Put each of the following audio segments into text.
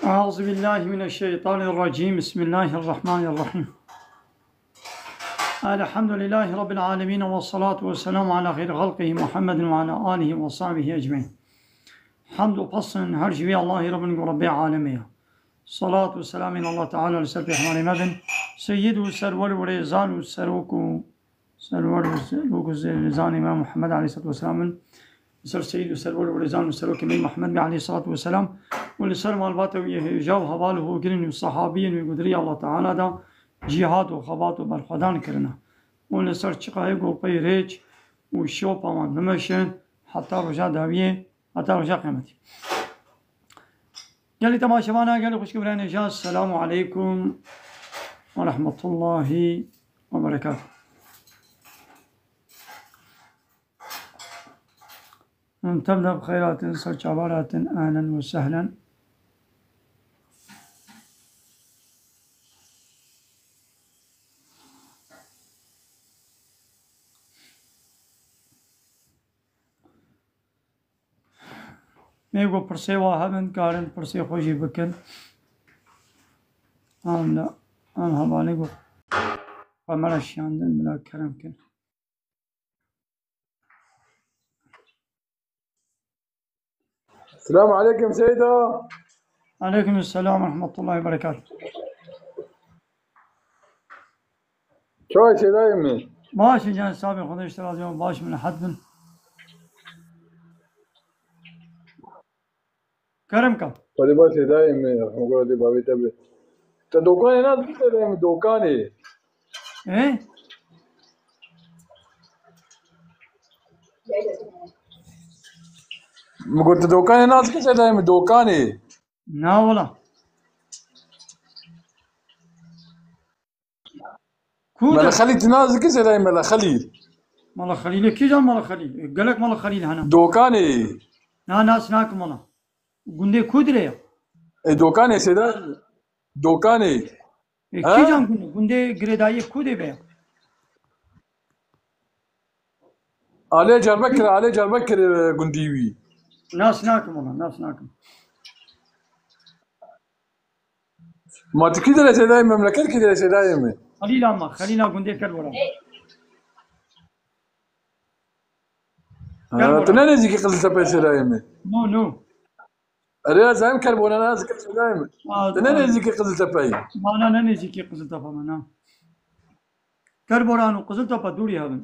أعوذ بالله من الشيطان الرجيم. بسم الله الرحمن الرحيم. الحمد لله رب العالمين، والصلاة والسلام على خير خلقه محمد وعلى آله وصحبه أجمعين. حمد وفصل هرجي الله رب رب العالمين. صلاة والسلام إلى الله تعالى لسبح حمال مدن سيد سرور ورزان سرور رزان إمام محمد عليه الصلاة والسلام، سيد سرور ورزان سروك إمام محمد عليه الصلاة والسلام، والسلام الباته ويجاو حواله وقرن الصحابين وقدري الله تعالى دا جهاد وخبات وبرخدان كرنا، والسر شقاي قوقي ريج وشوب أمان نمشن حتى رجع داوية حتى رجع قيمتي. قال لي تماشوانا قال لي خوش كبران إجاز. السلام عليكم ورحمة الله وبركاته. تبدأ بخيرات سرچ عبارات أهلا وسهلا. ميقو برسي واهبن كارن برسي خوشي بكن لا أنا هباليقو فمرش ياندن بلا كرم كن. السلام عليكم سيدة. عليكم السلام ورحمة الله وبركاته. شوي سيدة يمي باش جان سابق خدا اشتراز يوم باش من حد من كرم كم طالبات سيدة يمي رحمة الله دي بابي تبي تدوكاني ناس كده يمي دوكاني ايه ما قلت دوكاني ناس كده يمي دوكاني نا والله ملا كودة خليل تنازل كده يمي ملا خليل مالا خليل كي جان مالا خليل قالك مالا خليل هنا دوكاني نا ناس ناك مالا قندي كودريا دوكاني سيدة دوكاني كي جان قندي قردائي كودي بيا عليه جربكر قنديوي ناس ناك مالا ناس ناك ما تكيد لا سيدة يمي مملكة كده لا سيدة يمي خليل أما خليل قندي كربورا تنين زي كي قلت بس سيدة يمي نو أريد زين كربونا ناس كده سيدة يمي تنين زي كي قلت بس ما أنا ننزي كي قزلتا فمنا كربورانو قزلتا بدوري هذا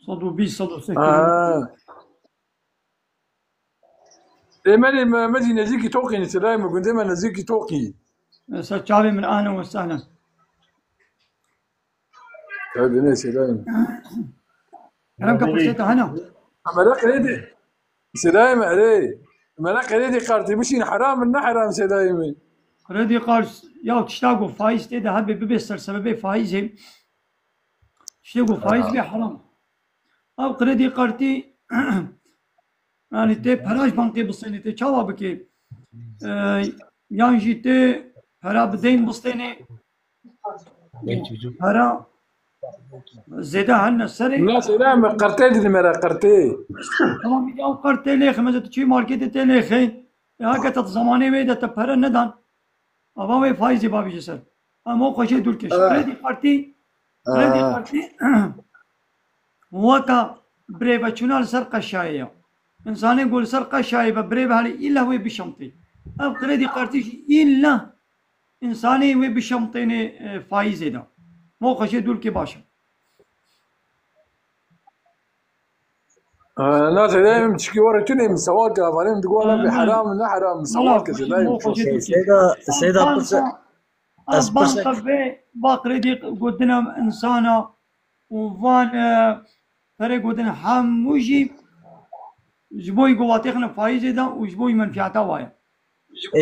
صدو بيس صدو سكر إيماني مدي نزيكي توقي نسلاي ما قلت ما نزيكي توقي ساتشابي من أهلا وسهلا. هذا ناس سلاي كلام كفرسيتا هنا مرق ريدي سلاي ما عليه مرق ريدي قارتي مشين حرام من حرام سلاي مي قردي قال يا تشتاقوا فايز تيدا هبي ببستر سببي فايزهم تشتاقوا فايز بي حرام أو قردي قارتي يعني تي فراج بانكي بصيني تي چاوا بكي يعني جيتي فرا بدين بصيني فرا زيدا هن سري الناس سلاي ما قرتي دي مرا قرتي تمام يا قرتي لي خمسة تشي ماركت تي خي يا كت زمانه ويدا تفر ندان أبا وي فايز بابي جسر أما خوشي دول كش قردي قارتي وكا بريبا چونال سر قشاية إنسان يقول سر قشاية بريبا هالي إلا هو بشمطي أو قردي قارتيش إلا إنساني هو بشمطين فايز دا مو خوشي دول كي باشا الناس سلاي مشكي ورا توني من سواق فارين تقول بحرام من حرام سواق سلاي سيدة أصبحت في باقردي قدنا إنسانا وفان فرق قدنا حموجي جبوي قواتيخنا فايزة دا وجبوي منفعتا وايا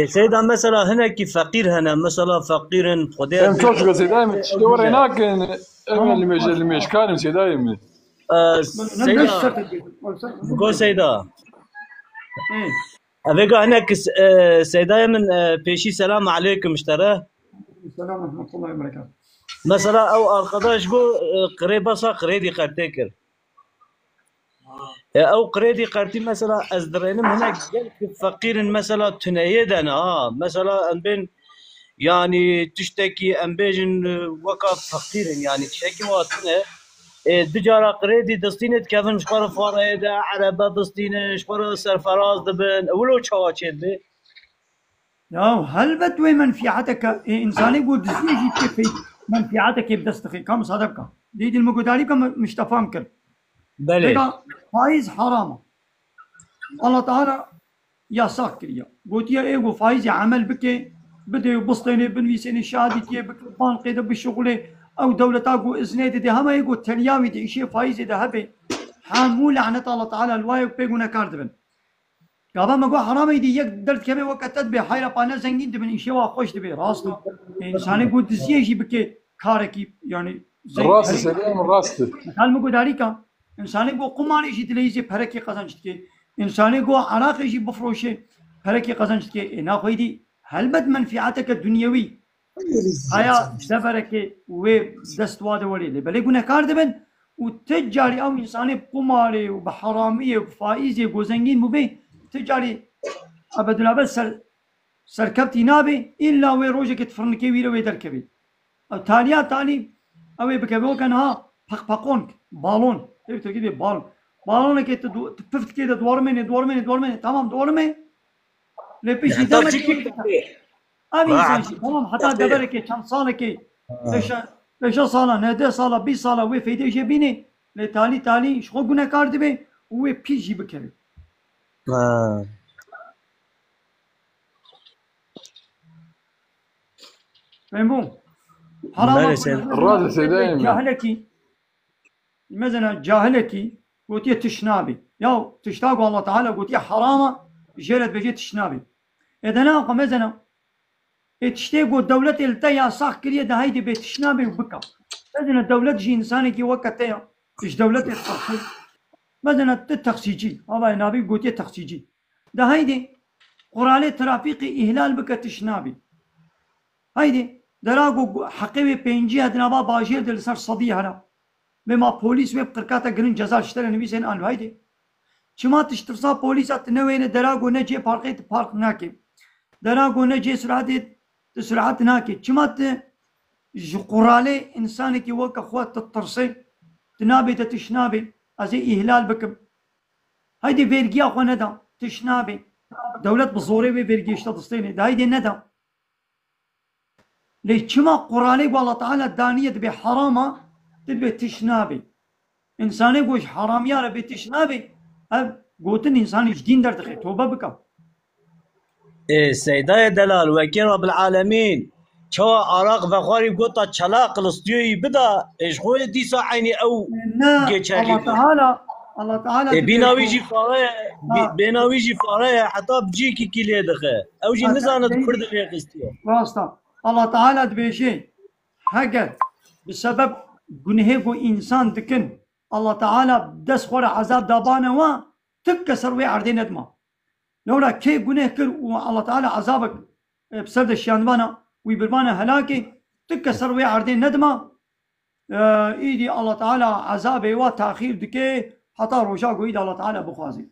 سيدة مثلا هنا كي فقير هنا مثلا فقير خدير ام توش سلاي مشكي ورا هناك اللي مش كان سلاي مي سيدة بقول سيدة أبيك هناك سيدة من بيشي سلام عليكم اشتراه السلام ورحمة الله وبركاته. مثلا أو القضاء شقو قريبا صا قريدي قرتكر او قريدي قرتي مثلا ازدرينم هناك قلت فقير مثلا تنيدنا مثلا ان بين يعني تشتكي ام بيجن وكا فقير يعني تشتكي واتنا دجارة قريدي دستينة كافن شقرا فاريدا عربة دستينة شقرا سرفراز دبن ولو تشواتشيد بي ياو هل بدوي منفعتك إنساني قد دزيجي كيفي منفعتك بدستخي كم صدقة دي المقداري كم مش تفهم كر بلي لقى فايز حرام الله تعالى yasak kiriyor. Gotiya ego faizi amel bike bide bustane binvisene şahadetiye bike bankada bir şugule او دولتا go iznede de hama ego telyavi de işe faizi de habe hamul lanet Allah Teala الواي بيقونا كاردبن قابا ما قو حرام يدي يك درت كمي وقتت به حيرا بانا زنگين دبن işe wa خوش دبي راست انساني go diziye جي bike kareki yani الراس سلام الراس مثال مگو داری کا انسانی کو قمار işi dileyici pereki kazançtı ki انسانی کو عراق işi بفروشه pereki kazançtı ki نا خويدي هل بد منفعتك الدنيوي هيا سفرك و دست واده ولي بل يقولنا كاردبن وتجاري او انساني بقماري وبحراميه وبفائزي وزنجين مبي تجاري ابد الابد سركبتي نابي الا وي روجك تفرنكي ويرو ويدركبي او تاليا تالي او بكبو كان ها بقون بالون تبي كده بالون كي تفت كده دور مني تمام دور مني لبيش حتى تشكي أبي إنسان تمام حتى دبرك كم صالة كي ليش صالة نهدى صالة 20 صالة وي فيدي جبيني لتالي شو قلنا كارد بي وي بيجي بكري فهمو حرام الراس سلام جاهلكي مثلا جاهلكي قلت تشنابي يا تشتاق الله تعالى قلت يا حرامة جلد بجي تشنابي إذا ناقة مثلا تشتاقوا الدولة التايا صح كريه ده هيدي بتشنابي وبكا مثلا الدولة جي إنساني كي وقتها إيش دولة التخصيص مثلا التخصيجي هذا نابي قلت التخصيجي ده هيدي قرالي ترافيقي إهلال بكا تشنابي هيدي دراغو حقيبي بينجي هدنابا باجير دل سر صدي هنا بما بوليس ويب قركاتا قرن جزار اشترى نبيسين آنو هيدي شما تشترسا بوليسات نوين دراغو نجي بارقيت بارق ناكي دراغو نجي سرعات ناكي شما قرالي إنساني كي وكا خوات تطرسي تنابي تشنابي أزي إهلال بكم هيدي فيرجي أخو ندا تشنابي دولة بصوري وفيرجي اشتدستيني ده هيدي ندا ليش شما قرالي والله تعالى دانية تبي حرامة تبي تشنابي إنساني قوش حرام يا ربي تشنابي قوتن إنساني جدين در دخي توبة بكم إيه سيداي دلال وكين رب العالمين شو عراق بخاري قطع شلاق الاستيوي بدا ايش خوي دي عيني او الله تعالى بيناويجي فاريا بيناويجي فاريا حتى بجيكي كيلي دخه او جي نزانه فرد في قستيو راستا الله تعالى دبيشي هاجر بسبب جنهيجو انسان دكن الله تعالى دس خور عذاب دابانه و تكسر وي عردين ادما لولا كي جنه كر والله تعالى عذابك بسبب الشانبانا ويبربانا هلاكي تكسر وي عردين ندمه ايدي الله تعالى عذابه وتاخير دكي حتى روشاكو ايدي الله تعالى بخوازي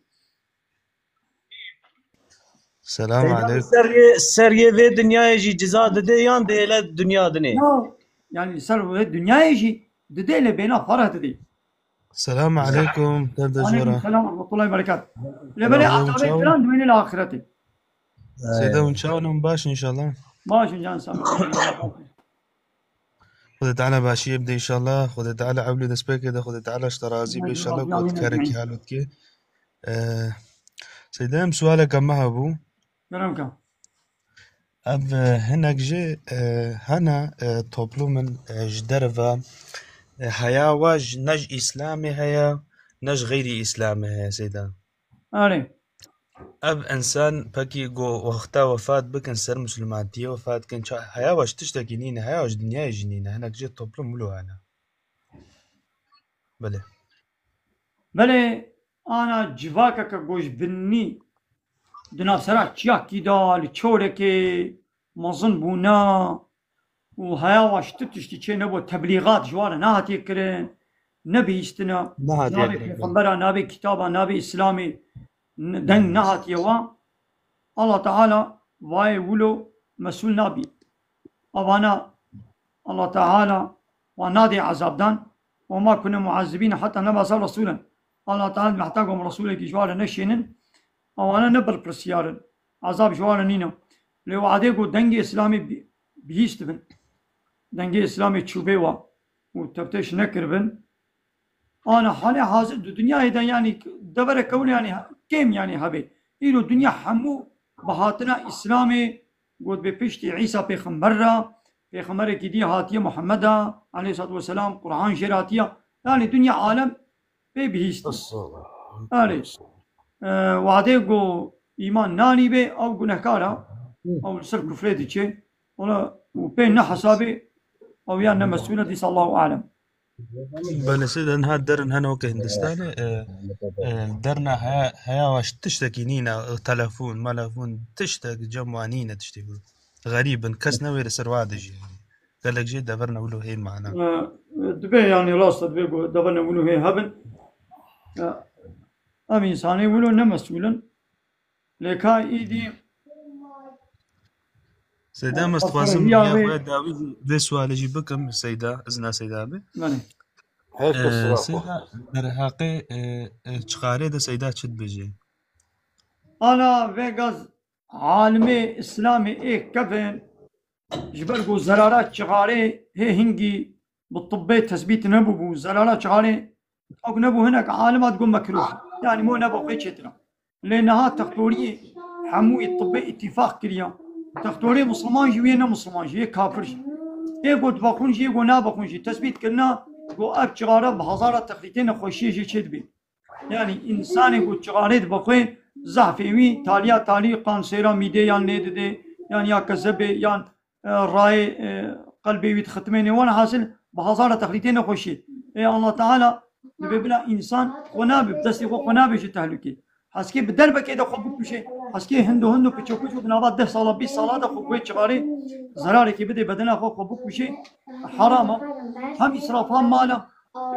السلام عليكم سريه في دنيا يجي جزاء ديان دي لا دنيا دني يعني سر الدنيا يجي دي اللي بينا فرح دي السلام عليكم تبدا وعليكم جورا السلام ورحمه الله وبركاته لبلي عطابي كلام من الاخرتي سيدا وان شاء الله باش ان شاء الله ماشي جان سامي خذ تعالى باشي يبدا ان شاء الله خذ تعالى عبلي دسبيك كده خذ تعالى اشترازي ان شاء الله كنت كارك حالتك سيدام سؤالك ما ابو كلامك اب هناك جي هنا توبلو من جدرفا هيا واج نج اسلامي هيا نج غيري اسلامي هيا سيدام اري اب انسان باكي جو وقتا وفات بكن سر مسلماتيه وفات كن هيا واش تشتكي نينا هيا واش دنيا جنينا هناك جي توبلو ملو انا بله انا جواكا كجوش بني دنا سرا تشاكي دال تشوركي مظن بونا وهيا واش تشتي نبو تبليغات جوانا نهاتي كرن نبي استنا نهات نبي يقرأ پیغمبر نبي كتابا نبي اسلامي دن نهات يوا الله تعالى واي ولو مسؤول نبي أوانا الله تعالى ونادي عذاب دان وما كنا معذبين حتى نبعث رسولا الله تعالى محتاجهم رسولك جوال نشينن أوانا نبر برسيارن عذاب جوال نينا لو عاديكو دنجي إسلامي بيست بن دنجي إسلامي تشوبي وتفتش نكربن أنا حالي حاضر الدنيا هيدا يعني دبر كون يعني كم يعني هبي إلو الدنيا حمو بهاتنا إسلامي قد بپشت عيسى پیغمبر کی دی هاتیه محمد عليه الصلاة والسلام قرآن شیر هاتیه يعني دنيا عالم به بهیست يعني وعده گو ایمان نانی به او گنهکارا او سر کفره دی چه و به نه حسابه او یا نه مسئوله دیس الله اعلم بل سيدا نها درن هنا وك هندستاني درنا هيا واش تشتكي نينا تلفون ملفون تشتكي جموانينا تشتكي غريبا كسنا وير سروادج قال لك جي دبرنا ولو هين معنا دبي يعني راس دبي دبرنا ولو هي هبن ام انساني ولو نمسؤولا لكا ايدي سيدا مستوازم يا خويا داوي ذي سؤال جي بكم سيدا ازنا سيدا بي سيدا درهاقي تشقاري دا سيدا تشد بيجي انا فيغاز عالمي اسلامي ايه كفن جبرقو زرارات شغاري هي هنجي بالطبي تثبيت نبو زرارات شغاري او نبو هناك عالمات تقول مكروه يعني مو نبو قيتشتنا لانها تقطوريه حموي الطبي اتفاق كريا تقطوري مسلمان جوينا مسلمان جي كافر جي ايه قد باقون جي قو نابقون جي تثبيت كرنا قو اب شغاره بهزاره تقليدين خوشي جي تشدبي يعني انساني قو شغاري بقوي زعفيوي تاليا تالي قانسيرا ميدي يان نيدي يعني يا كذبي يان راي قلبي ويتختميني وانا حاصل بهزاره تقليدين خوشي ايه الله تعالى ببلا انسان قنابي بدسي قنابي جي تهلكي حسكي بدربه كده خبط بشي حسكي هندو بيچو بنابات 10 سال 20 سال ده خوبي چغاري زراري كي بدي بدنا خبط بشي حرام هم اسراف هم مال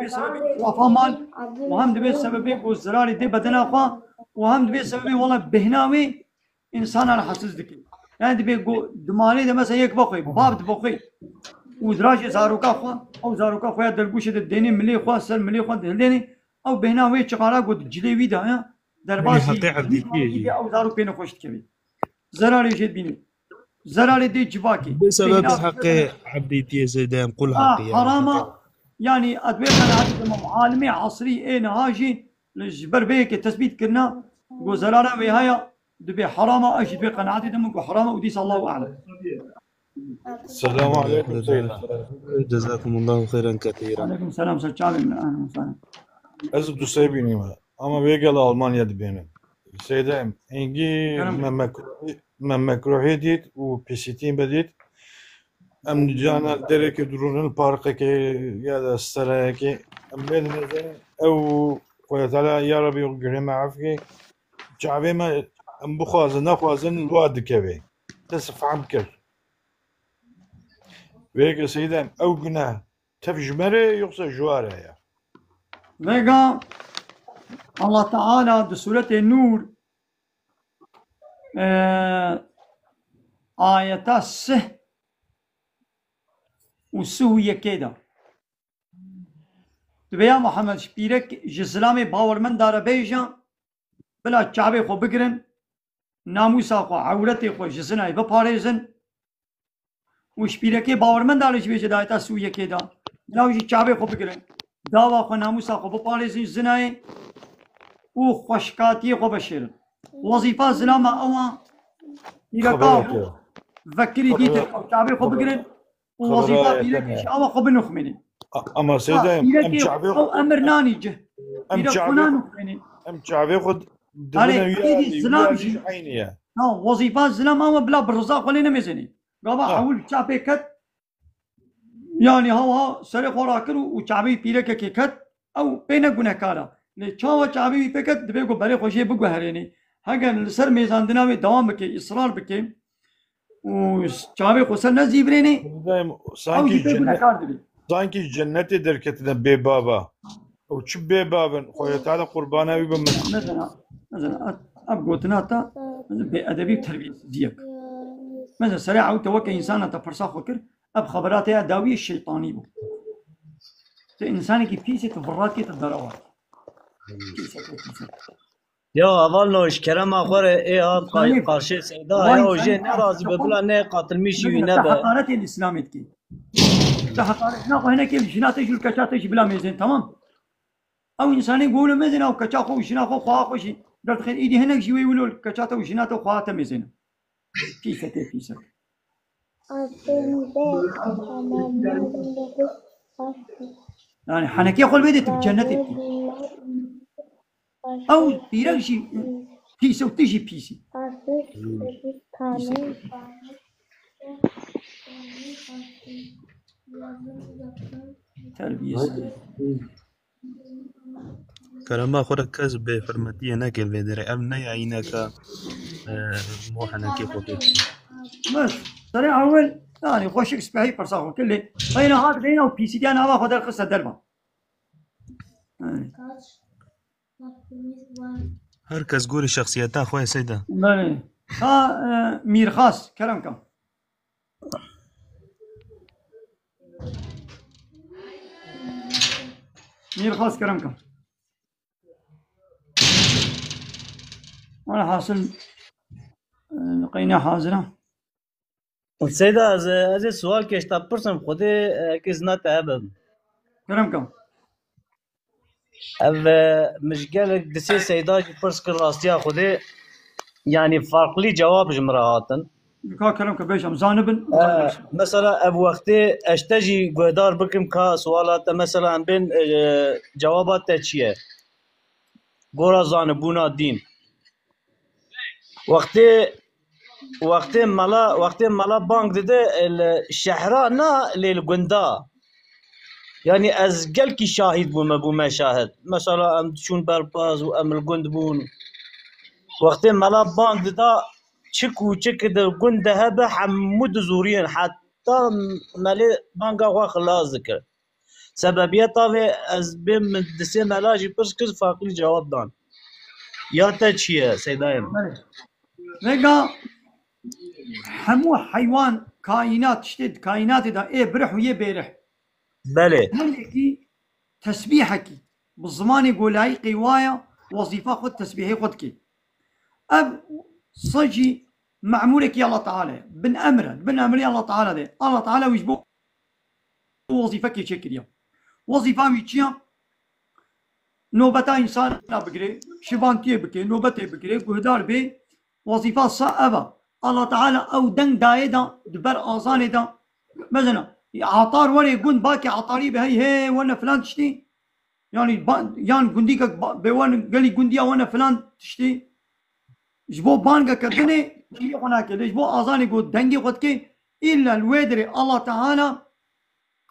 بسبب اسراف مال وهم بسبب زراري دي بدنا خو وهم بسبب والله بهناوي انسان على حساس دكي يعني بيقو دماني ده مثلا يك بقي باب بقي ودراج زاروكا خو او زاروكا خو دلقوش الديني ملي خو سر ملي خو دلني او بهناوي چغارا قد جليوي ده درباسي او زارو بين خوشت كبي زراري جد بيني زراري دي جباكي بسبب حق حبيتي زيدان قول حقي حرام يعني ادويه انا عالمي عصري اين هاجي لجبر بيك تثبيت كنا جو زراره وهايا دبي حرام اجي بي قناعتي دمك حرام وديس الله اعلم السلام عليكم سيدنا جزاكم الله خيرا كثيرا عليكم السلام سلام اهلا وسهلا Ez tu sevini ma. Ama vegala Almanya'da benim. Seydem, engi mekruhi dit u pisitin bedit. Em cana dereki durunun parkı ki ya da saraya ki em bedine ev koyatala ya Rabbi göreme afki. Çavema em bu khazın nakhazın luad kevi. Tesfam kir. Vega Seydem ev günah tefjmere yoksa juare ya. Vega Allah Teala de surete Nur ayeta sih وسوية كده تبيا محمد شبيرك جسلامي باورمن دار بيجا بلا چاوي خو بگرن ناموسا خو عورتي خو جسناي بپاريزن وشبيرك باورمن دار بيجا دايتا سوية كده لاو جي چاوي خو بگرن داوا خو ناموسا خو بپاريزن زناي و خوشكاتي خو بشيرن وظيفة زلامة اوا يلقاو فكري ديتك چاوي خو بگرن وظيفة بيرك أو خو بنخمني أما سيدي أم شعبي أو أمر ناني جه أم شعبي أم شعبي خد دبنا وياه عينيا وظيفة زلام أو بلا برزاق ولا نمزني قابا حول شعبي كت يعني هوا سر خوراكر وشعبي بيرك كت أو بين جنكارا لشوا شعبي بيكت دبيكو بري خوشي بقو هريني هاجن السر ميزان دنامي دوام بكي إصرار بكي وشعبي خسر نزيبريني سانكي sanki cenneti derketine bebaba. O çi bebabın koyatala kurbana bir مثلا اب قوتناتا بأدبي وتربية ديك مثلا سريع او توكا انسان تفرسا فكر اب خبراتها داوي الشيطاني بو انسان كي بيسي تفرات كي تدروات Ya aval işkerem axore hat karşı Seyda ya o je ne razı be bula ne katılmış ne be. حقارات الاسلام كي حقارات ناقو هنا كيف جناته شو الكشاته بلا ميزان تمام او انسان يقول ميزان او كشاخو وشناخو خواخو شي قلت خير ايدي هناك شي يقولوا الكشاته وشناته وخواته ميزان كيسه يعني حنكي يقول بيدت بجنتك او بيرك شي بيسه وتجي بيسي تربية كلام آخر كذب بفرمتي أنا كيف بدري أبنى عينك مو حنا كيف وكيف بس طريقة أول يعني خوشك سبحي فرصاخو كله بين هذا بين أو بي سي دي أنا باخذ القصة دربا هركز قولي شخصيتها أخويا سيدة بله ها مير خاص كلام كم مير خاص كلام كم أنا حاصل لقينا حاضرة Seyda az sual keşta pırsam khode kez na tabam. كلام كم Ev mishgelek dise Seyda ki pırs kır rastiya khode yani farklı cevap jmrahatın. كلام كم بيش زانبن Mesela ev vakti eşteji guedar bikim ka sualata mesela ben cevabat te çiye. Gora zanibuna din. وقتی ملا بانک داده الشهرا نه للگندا یعنی از گل کی شاهد بوم شاهد مثلا ام چون برپاز و ام الگند بون وقتی ملا بانک داده چک ده گنده هبه حمود زورین حتی ملی بانک آقا خلاص ذکر سببیت آوه از بیم دسته ملاجی پرس کس فاقلی جواب دان یا تا چیه سیدایم رجع حمو حيوان كائنات شتد كائنات دا ايه برح ويه بيرح بله هلكي تسبيحك بالزمان يقول هاي قوايا وظيفة خد تسبيحي خدكي اب صجي معمولك يا الله تعالى بن امر يا الله تعالى ده الله تعالى ويجبو وظيفك يشكل يوم وظيفة ويجيا نوبتا انسان لا بقري شبانتي بكي نوبتي بقري قهدار بي وظيفة صعبة الله تعالى او دن دايدا دبر اذان دا مثلا عطار ولا يقول باكي عطاري بهي هي وانا فلان تشتي يعني يعني قنديك بوان قال لي قنديا وانا فلان تشتي جبو بانغا كدني شي هناك جبو اذان يقول دنجي قدكي الا الويدري الله تعالى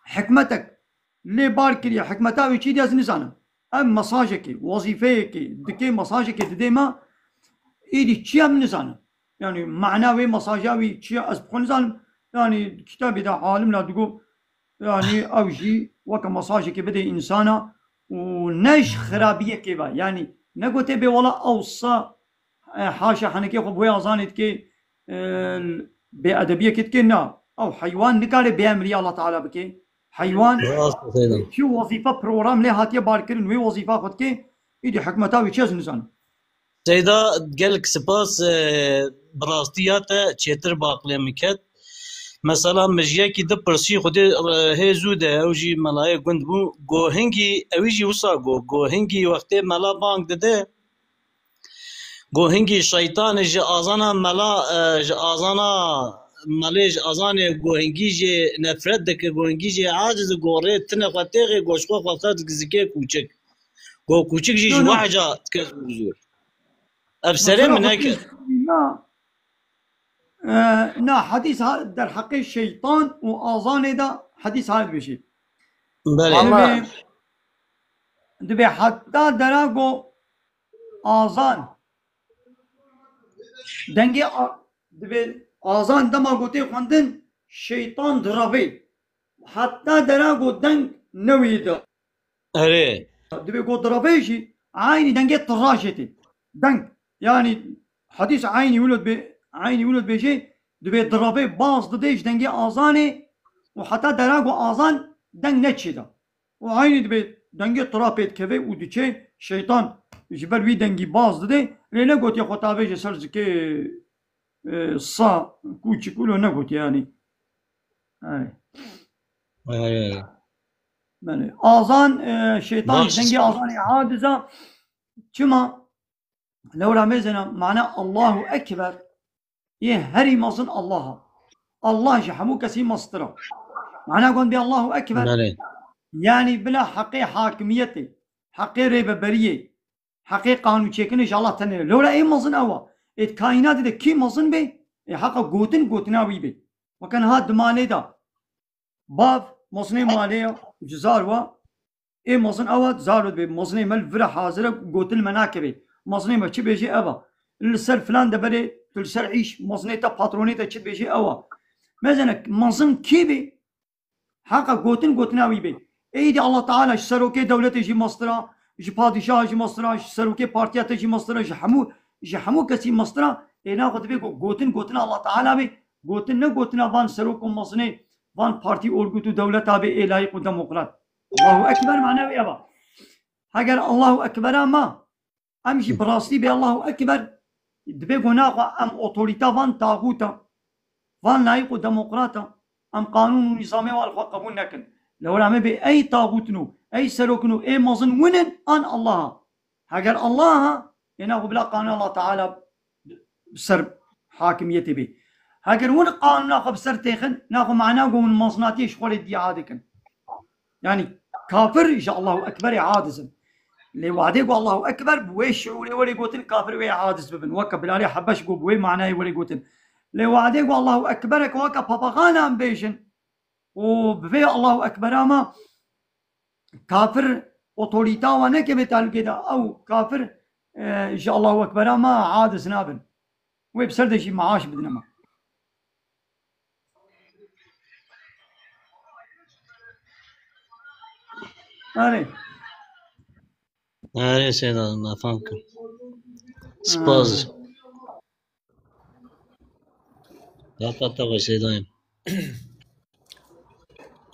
حكمتك لي باركري حكمتها وشي دي نزانا ام مساجك وظيفيك دكي مساجك ديما ايدي تشيا من نزانا يعني معناوي مساجاوي تشيا اسبخون نزان يعني كتابي دا عالم لا تقول يعني اوجي وك مساجك بدي انسانا ونش خرابيه كيبا يعني نقول تبي ولا اوصى حاشا حنكي خو بويا زانت كي بأدبية كتكنا او حيوان نقال بأمري الله تعالى بكي حيوان شو وظيفة بروغرام ليه هاتيه باركرن وي وظيفة خد كي ايدي حكمتها ويتشيز نزان سيدا قالك سباس براستيات تشيتر باقلي مكت مثلا مجيكي د برسي خدي هي زوده اوجي ملاي گند بو گوهنگي اوجي وسا گوهنگي وقت ملا بانك دده گوهنگي شيطان ج ازانا ملا ج ازانا مالج ازان گوهنگي ج نفرت دك گوهنگي ج عاجز گوره تنه خطيغي گوشخو خطات گزكي کوچك گو کوچك جي واحجه تكزور ابسري من هيك نا حديث در حق الشيطان وآذان دا حديث هذا بشي بله دبي حتى دراغو آذان دنگي دبي آذان دما قوتي خواندن شيطان درابي حتى دراغو دنگ نويدا اره دبي قو ضربيشي عيني دنجت طراشتي دنگ يعني حديث عيني ولد بيجي دبي ضربي باص دديش دنجي آزاني وحتى دراغو آزان دنگ نتشيدا وعيني دبي دنجي طرابيت كفي وديشي شيطان جبل وي دنجي باص ددي لينا قوت يا خطابيجي سرزكي صا كوتشي كله نقوت يعني يعني آذان شيطان دنجي آذان عادزة كما لو رمزنا معناه الله أكبر هري مصن الله جحمو كسي مصدره معناه قول بي الله أكبر يعني بلا حقي حاكميتي حقي ريبة بريه حقي قانون چيكنش الله تنير لو لا اي مصن اوا كائنات ده كي مصن بي حقا قوتناوي بي وكان هاد مالي دا باب مصني ماليه جزار وا اي مصن اوا زارود بي مصني مال فرا حاضره قوتل مناكبي مصني ما تشي بيجي ابا السر فلان ده بري تلسر عيش مصني تا باتروني تا تشي بيجي اوا مثلا مصن كيبي حقا قوتناوي بي ايدي الله تعالى سروكي دولتي جي مصدرا جي بادشاه جي مصدرا سروكي بارتيات جي مصدرا جي حمو كسي مصدرا اينا خد بي قوتن الله تعالى بي قوتن بان سروكم مصني وان بارتي اورغوتو دولت ابي لايق وديمقراط الله اكبر معناه يابا اگر الله اكبر ما امشي براستي بي الله اكبر دبي غنا ام اوتوريتا وان طاغوتا وان لايق وديمقراطا ام قانون ونظامي والخ قبول نكن لو رامي بي اي طاغوتنو اي سروكنو اي مظن ونن ان الله اگر الله يناغو بلا قانون الله تعالى بسر حاكميتي بي هاجر ون قانون ناخذ بسر تيخن ناخذ معناه قوم المصناتي شغل الدعاء يعني كافر إن شاء الله أكبر عادز اللي وعدي يقول الله أكبر بويش ولي قوتن كافر وي عادز ببن وكا بلالي حبش قو بوي معناه ولي قوتن اللي وعدي يقول الله أكبر وكا باباغانا أمبيشن وبفي الله أكبر أما كافر أوتوريتا وانا كبتال كده أو كافر إن شاء الله أكبر أما عادز نابن ويبسر شي معاش بدنا ما أري سيدا ما فهمكم سبوز لا تتوقع سيدايم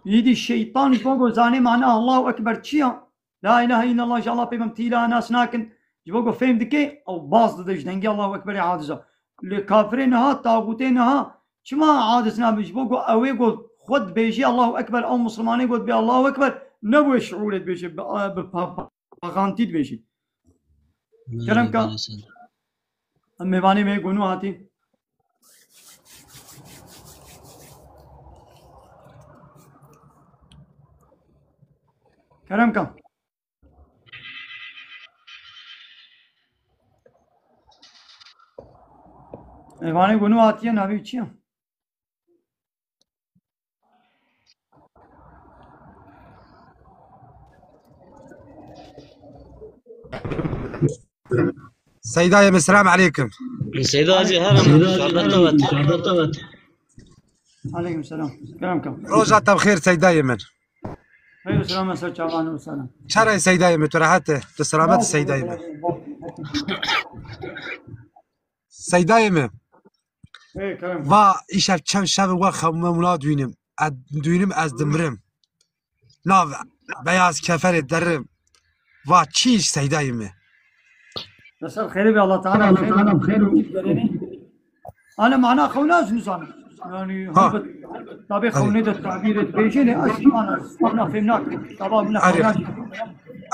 يدي الشيطان جبوغو زاني معناه الله أكبر تشيا لا إله إلا الله جل بممتيلا ناس ناكن جبوغو فهم دكي أو باص ددش دنجي الله أكبر عادزة لكافرين ها طاغوتين ها شما عادزنا بجبوغو أويغو خد بيجي الله أكبر أو مسلماني قد بي الله أكبر نبوي شعورة بيجي بغانتيت بيجي كلام كا ميواني में गुनु आती كلام كا ميواني गुनु आती है ना भी चिया سيداي السلام عليكم. سيدا هاجي هرم عليكم السلام كلامكم روجات بخير سيداي من خير وسلامة سلام وسلام شرع سيداي من تراحته تسلامات سيداي من سيداي من ايه كلام با ايش كم شب وخم مولا دوينم از دمرم لا بياز كفر درم وا چیش سيداي من بس الخير بي الله تعالى بخير انا معناه خوناز نظام يعني طبيعي خونيت التعبير بيجيني انا فهمناك طبعا من خوناز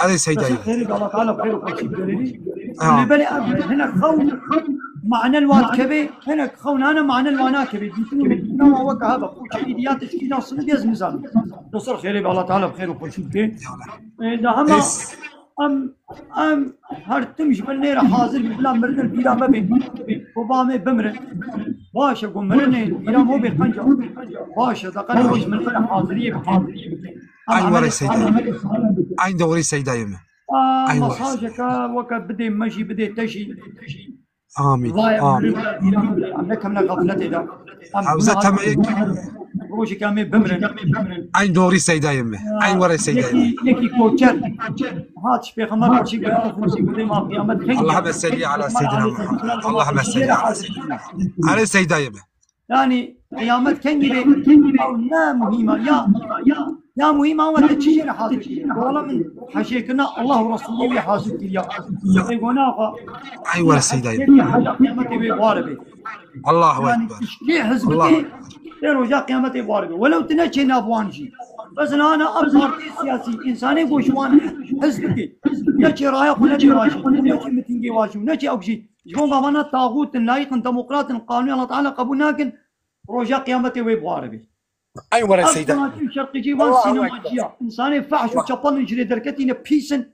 هذا سيداي خير بي الله تعالى بخير وكل شيء دليلي اللي بالي هنا خون معنى الواد كبي هنا خون انا معنى الوانا كبي نوع وقع هذا ايديات تشكيله صدق يز نظام بس الخير بي الله تعالى بخير وكل شيء بي ده هم ام هر تمش بالنيره حاضر بلا مرن بلا ما بين وبامي بمرن باشا قوم مرن بلا مو بالخنجر باشا دقنا وش من فلا حاضريه عين وري سيداي عين دوري سيداي ما عين مساجك وقت بدي مشي بدي تشي امين امين عندك من غفلتي ده عاوزة تميك بروش كامي بمرن عين دوري سيداي امي عين ورا سيداي امي يكي كوتشر هاتش في خمر وشي ما قيامت اللهم صل على سيدنا محمد اللهم صل على سيدنا على سيداي امي يعني قيامت كنجري او لا مهمه يا مهمه ولا تشير حاضر والله من حشيكنا الله ورسوله يحاسب يا يقولنا عين ورا سيداي امي قيامتي بواربي الله يعني اكبر تشكي حزبك رجاء قيامتي بواربي ولو تنشي نابوانشي بس انا بارتي سياسي انساني بوشوان حزبك نشي رايق ونشي راشد نشي متنجي واشي ونشي اوكشي شكون قامنا طاغوت لايق ديمقراط قانوني الله تعالى قبولناكن رجاء قيامتي بواربي عين ورا سيداي شرقي جيبان سينماجيا انساني فحش وشبان نجري دركتين بيسن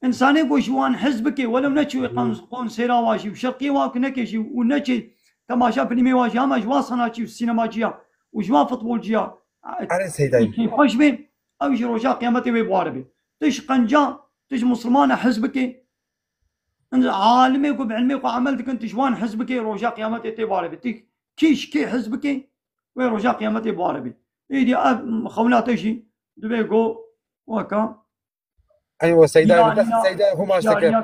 انساني بوشوان حزبك ولو نشي قون سيرا واشي وشرقي واك نكشي ونشي تماشا فيلمي واشي اما جوا صناعي والسينماجيا وجوا فوتبولجيا على سيداي كيف خوش بي او يجي رجاء قيامتي بواربي تش قنجا تش مسلمان حزبك عالمي وبعلمي وعملتك انت جوان حزبك رجاء قيامتي تباربي كيش كي حزبك ورجاء قيامتي باربي ايدي خولات شي دبي جو وكا ايوه سيداي بس سيداي هو ما اشتكى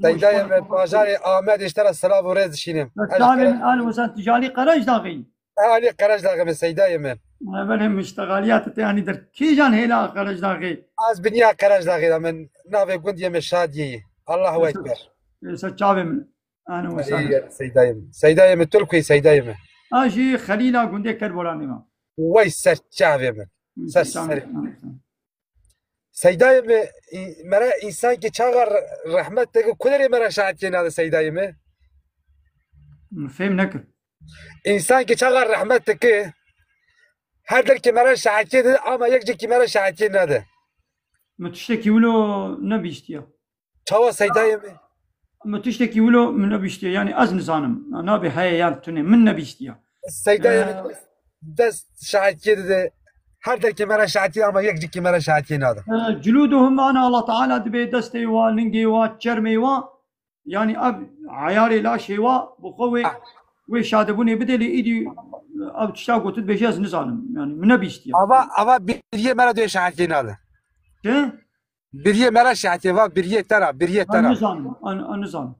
سيداي باجاري احمد اشترى السلام ورز شينم انا وسان تجاري قرج داغي انا قرج داغي من سيداي من بلهم اشتغاليات يعني در كي جان هيلا قرج داغي از بنيا قرج داغي من نافي كنت يم شادي الله اكبر سچاوي من انا وسان سيداي من تركي سيداي من اجي خليلا غوندي كربولاني ما وي سچاوي من سيداي مرا انسان كي چاغر رحمتك كلري مرا شاعتين هذا سيداي من فهمناك انسان كي چاغر رحمتك هذا كي مرا شاعتين اما يجي كي مرا شاعتين هذا متشتكي ولو نبيشتيا تشوا سيداي متشتكي ولو من نبيشتيا يعني ازن زانم انا بحيال توني من نبيشتيا سيداي دس شاعتين هذا كي مرا شاعتين اما يجي كي مرا شاعتين هذا جلودهم انا الله تعالى دبي دستي وننجي وتشرمي يعني اب عياري لا شيوا بقوي وشادبوني بدلي ايدي اب تشتاقو تدبيجاز نزانم يعني من نبيشتيا ابا بريه مرا دو شاعتين هذا كي بريه مرا شاعتين بريه ترى نزانم انا نزانم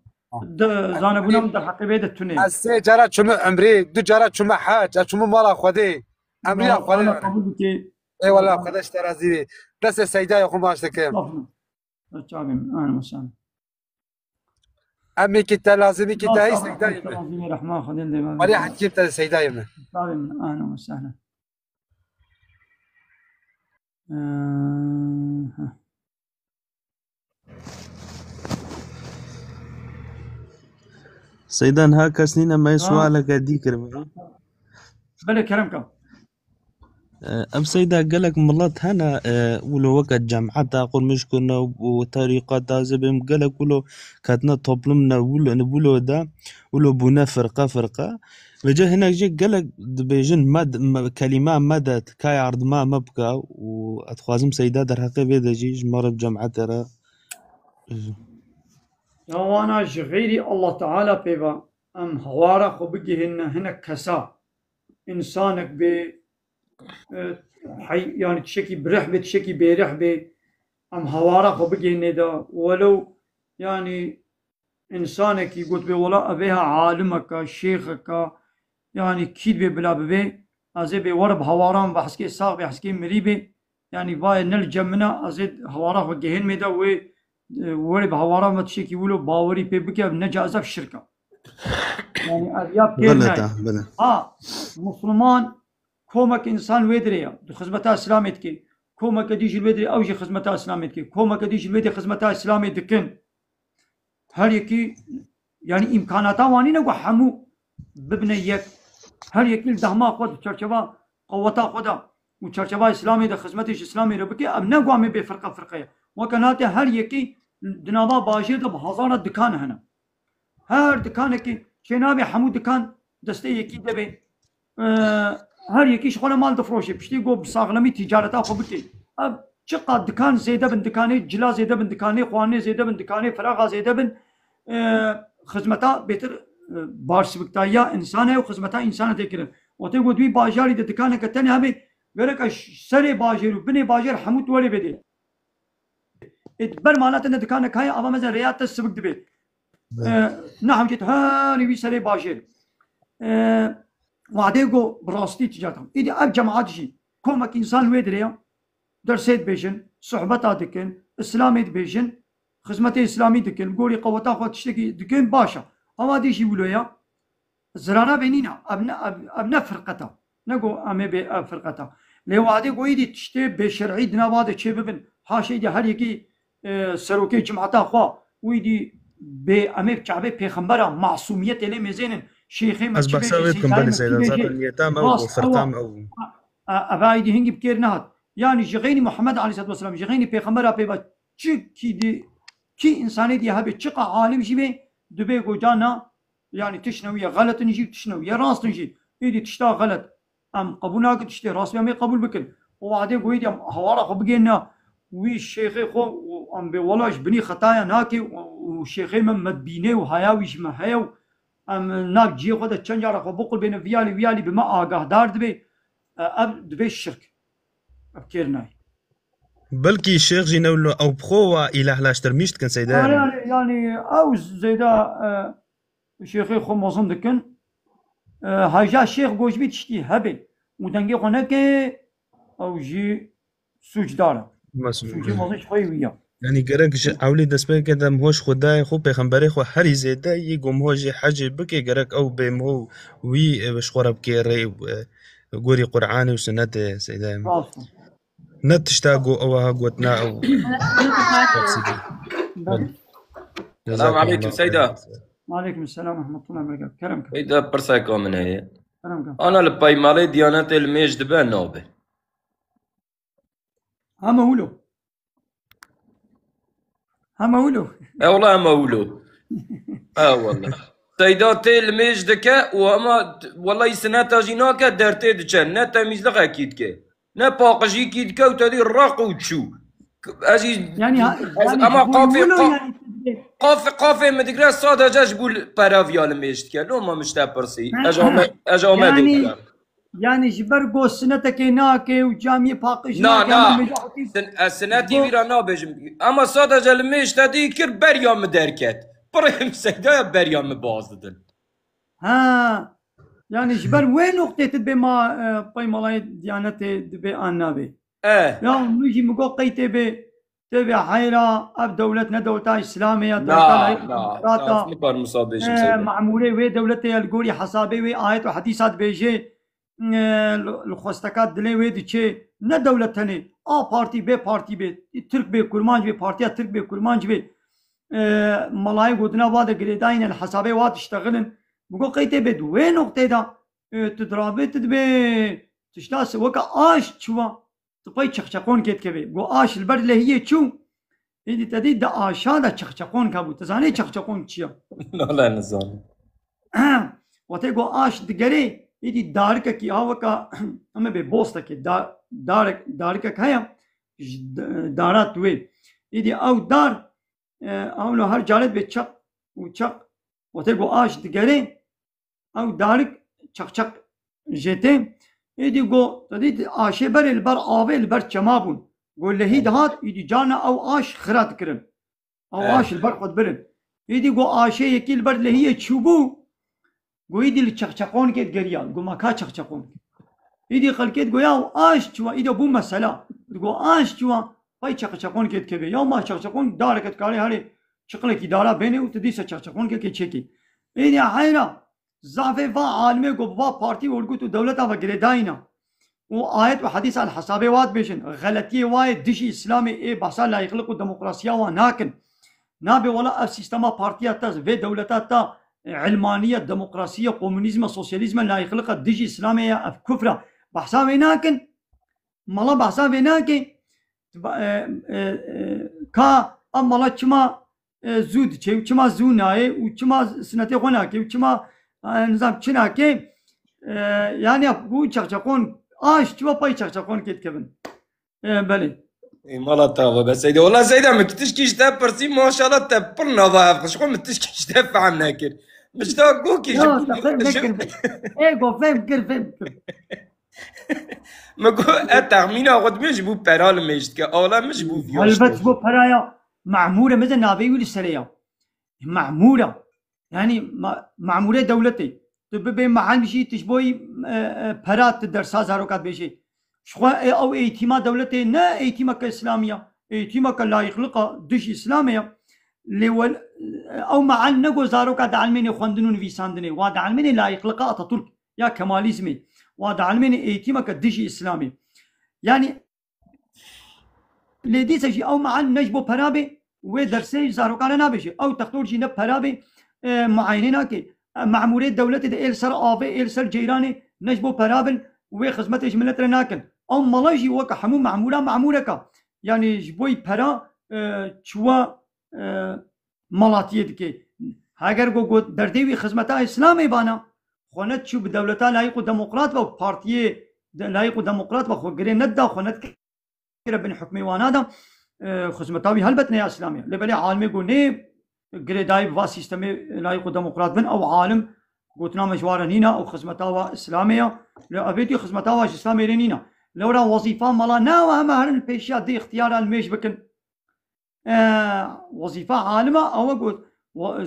زانبونا من الحق بيد التوني السي جرى شنو عمري دو جرى شنو حاج شنو مالا خدي عمري خدي اي والله خدش ترازي بس سيداي يا ما اشتكي انا مسان امي كنت لازمي كنت هي سيداي الرحمن خدين دي ولي حكيت سيداي اهلا وسهلا سيدان ها كسنين ما سؤالك ذكر بلا كلامك ام سيدا قالك ملات هنا ولو وقت جامعة تاقول مش كنا وطريقة زبم قالك ولو كاتنا طبلمنا ولو نبولو دا ولو بنا فرقة وجا هناك جي قالك بيجن كلمة مدت كاي عرض ما مبقى واتخوازم سيدا در حقي بيدا جي جمارة بجامعة ترى وانا غيري الله تعالى بيبا ام هوارا خو بقي هنا كسا انسانك ب يعني تشكي برحبة تشكي برحبة ام هوارا خو بقي هنا ولو يعني انسانك يقول بي ولا ابيها عالمك شيخك يعني كيد بي بلا بي ازي بي ورب هوارا بحسكي ساق بحسكي مريبي يعني باي نلجمنا ازي هوارا خو جهن ميدا وري بهوارا ما تشيكي ولو باوري بيبكي بنجازة في الشركة يعني أرياب كيف مسلمان كومك إنسان ويدريا دو خدمتها إسلاميتكي كومك ديش الويدري أوجي خدمتها إسلاميتكي كومك ديش الويدري خدمتها إسلاميتكن هر يكي يعني إمكاناتها واني نقو حمو ببنيك هر يكي الدهما خود تشرشبا قوتا خودا وتشرشبا إسلامي ده خدمتش إسلامي ربكي أب نقو عمي بفرقة وكانت هر يكي دنابا باجر ده بهزارة دكان هنا هر دكان كي شنابي حمو دكان دسته يكي دبي هر يكي شغله مال دفروشي بشتي جو بساغلمي تجارتها خو بكي اب شقا دكان زيده بن دكاني جلا زيده بن دكاني خواني زيده بن دكاني فراغا زيده بن خدمتها بيتر بارس بكتايا انسانه وخدمتها انسانه تكرم وتقول دوي باجاري دكانه كتني هبي غيرك سري باجر وبني باجر حموت ولي بدي اتبر معناته ان دكانك هاي ابا مثلا ريات السبق دبي نعم جيت هاني بي سري باجر وعديقو براستي تجاتهم إذا أب جماعات شي كومك إنسان ويدريا درسيت بيجن صحبتا دكن إسلامي بيجن خدمتي إسلامي دكن قولي قوتا خو تشتكي دكن باشا أما دي شي بلويا زرانا بينينا أبنا فرقتا نقو أمي بي فرقتا لو عديقو إيدي تشتي بشرعي دنا بعد شي ببن هاشي دي هر يكي سروكي جماعتا خو ويدي بي أمي بشعبي بيخمبرا معصومية اللي مزينن شيخي از بحسابكم بل سيدة ذات اليتام أو فرتام أو أبايدي هنجي بكير نهات يعني جغيني محمد عليه الصلاة والسلام جغيني بيخمرها بيبا كي دي كي إنساني دي هبي تشقى عالم جيبي دبي جانا يعني تشنوية غلط نجيب تشنوية راس نجيب إيدي تشتا غلط أم قبولنا تشتي راس بيامي قبول بكل وبعدين قويدي هوارا خو بقينا والشيخي خو أم بولاش بني خطايا ناكي والشيخي من مدبيني وهاياوي جمع هايو ام ناك جي خود تشنجار خو بقول بين فيالي بما آگاه دار دبي اب دبي الشرك ابكيرناي بلكي الشيخ جي نولو او بخو اله لاش ترميشت كان سيدا يعني او زيدا شيخي خو مظن دكن هاجا الشيخ جوج بي تشتي هبي ودنگي خونك او جي سوج دارا سوجي مظن شوي ويا يعني گرک اولی دست به کدم هوش خدای خو پیغمبر خو هری زیده ی گم هوجی حج بکی گرک او بیم هو وی بشخورب کی ری گوری قرآن و سنت سیدایم نت تشتاقو او ها قوتنا او السلام عليكم سيدة. وعليكم السلام ورحمة الله وبركاته. كرمك. سيدة برسايكو من هي. كرمك. أنا لباي مالي ديانات الميج دبان نوبة. هما ولو. والله ما ولو. والله. سيداتي الميج دكا وما والله سنة جيناكا درتي دكان نا تميز لغا كيدكا نا باقجي كيدكا وتدي الرق وتشو أجي يعني أما قافي مدقرا صاد أجاج بول بارافيا الميج دكا لو ما مشتا برسي أجا ما دوكا يعني جبر قو سنتك ناكي وجامي باقجي نا السنتي فيرا نابجم أما صاد أجا الميج تدي كر بريا مدركت بريم سيدا بريا مبازدن ها يعني جبر وين نقطة تبي ما باي ملاي ديانتي تبي أنابي يعني نيجي مقوقي تبي حيرة أب دولتنا دولة إسلامية دولة معمولة وي دولتي الجوري حسابي وي آيات وحديثات بيجي الخوستكات دلي وي دي نا دولتني بارتي بي ترك بي كرمانج بي بارتيا ترك بي كرمانج بي ملاي قدنا بعد قريدين الحسابي وات اشتغلن بقول قيتي بد وين نقطة دا تدرابي تدبي تشتاس وكا آش شوا تبي تشخشقون كيت كبي بقول آش البرد اللي هي شو إذا تدي دا آشا دا تشخشقون كابو تزاني تشخشقون چيا لا نزاني وتقول آش دقري إذا دارك كي آوكا أما ببوستا كي دارك كايا دارات وي إذا أو دار أولو هر جالت بتشق وشق وتقول آش دقري أو دارك شق جتة إدي جو تدي آشة بر البر آوي البر چمابون قول له دهات إدي جانا أو آش خرات كرن أو آش البر خد برن إدي جو آشة يكيل البر اللي هي تشوبو قو إدي الشقون كيت قريال قو ما كا شقون إدي خلكيت قو ياو آش شوا إدي بو مسألة قو آش شوا باي شقون كيت كبي ياو ما شقون دارك تكاري هاري شقلك إدارة بيني وتدي شقون كيت شكي إدي حيرة زعفه و عالمه گو با پارتی ورگو تو دولتا و گریداینا و آیت و حدیث الحسابه واد بشن غلطی وای دشی اسلام ای بحثا لا يخلق الديمقراطيه وناكن نابي ولا سيستما بارتيا تاز في دولتا تا علمانيه ديمقراطيه كومونيزم سوسياليزم لا يخلق دشي اسلامي اف كفر بحثا وناكن مالا بحثا وناكن كا امالا چما زود چما زونای و چما سنتي غناكي و چما نظام چناكي يعني بو چقچقون آش چوا پای چقچقون كيت كبن بله مالا تاغو بس سيدي والله سيدي ما كنتش كيش تاب برسي ما شاء الله تاب برنا ضعف شكون ما كنتش كيش تاب عنا كير مش تا كوكي لا جبت فهم فكر ايه جو فهم كر مگو اتخمین خود مش بو پرال مشت که آلا مش بو البته ویاشته بو برايا معموره مثل نابي ولي سريا معموره يعني معموره دولتي تبي محل بشي تشبوي برات درسا زاروكات بشي شخوا او ايتما دولتي نا ايتما كاسلاميه ايتما كلا يخلق دش اسلاميه لول او مع نقو زاروكات علمني خوندنون في ساندني واد علمني لا يخلق اتاتورك يا كماليزمي واد علمني ايتما كدش اسلامي يعني لدي سجي او مع نجبو برابي ودرسي زاروكان نابشي او تختور جي برابي معاينينا كي معمورية دولتي دا إل سر آفي إل سر جيراني نجبو برابل وخدمتش ملت رناكن أو ملاجي وكا حمو معمورة يعني جبوي برا چوا ملاتية دكي هاگر گو دردوي خدمتا إسلامي بانا خونت شو بدولتا لايقو ديمقراط و بارتيه لايقو ديمقراط و خو گري ندا خونت كرا بن حكمي وانادا خدمتاوي هلبتنا إسلامية لبالي عالمي قو نيب گریدای با سیستم لایق و دموکرات بن او عالم گوتنا مجوار نينا او خدمتها اسلاميه لو ابيتي خدمتها اسلاميه نينا لو را وظيفه مالا نا وهم هرن بيشات دي اختيار الميش بكن وظيفه عالمه او قلت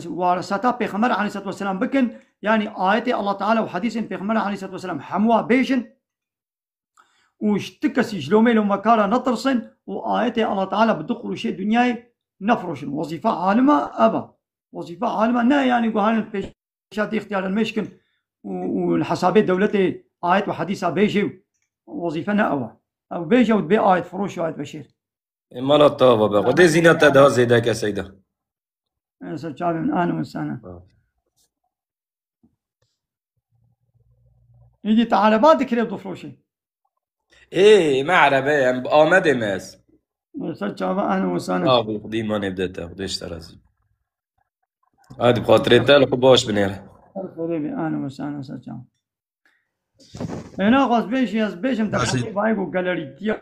ورثتها پیغمبر عليه الصلاه والسلام بكن يعني آيات الله تعالى وحديث پیغمبر عليه الصلاه والسلام حموا بيشن واشتكسي جلومي لو مكارا نطرسن وآيات الله تعالى بدخلوا شيء دنياي نفرش وظيفة عالمة أبا وظيفة عالمة نا يعني قهان البيشات اختيار المشكن والحسابات دولتي آيات وحديثة بيجي وظيفة نا أبا أو بيجي وتبي آيات فروش وآيات بشير مالا طابة بقى ودي زينة تدها زيدا كسيدة سجابي من آن وسنة يجي تعالى بعد كريب ضفروشي ايه ما عربي آمده ماس سجابي أهلا وسهلا بخدي ما نبدأ خديش ترازي هادي بخاطر التال باش بنيرة خريبي أهلا وسهلا سجابي هنا غاز بيش ياز بيش متحكي بايقو جاليريتيا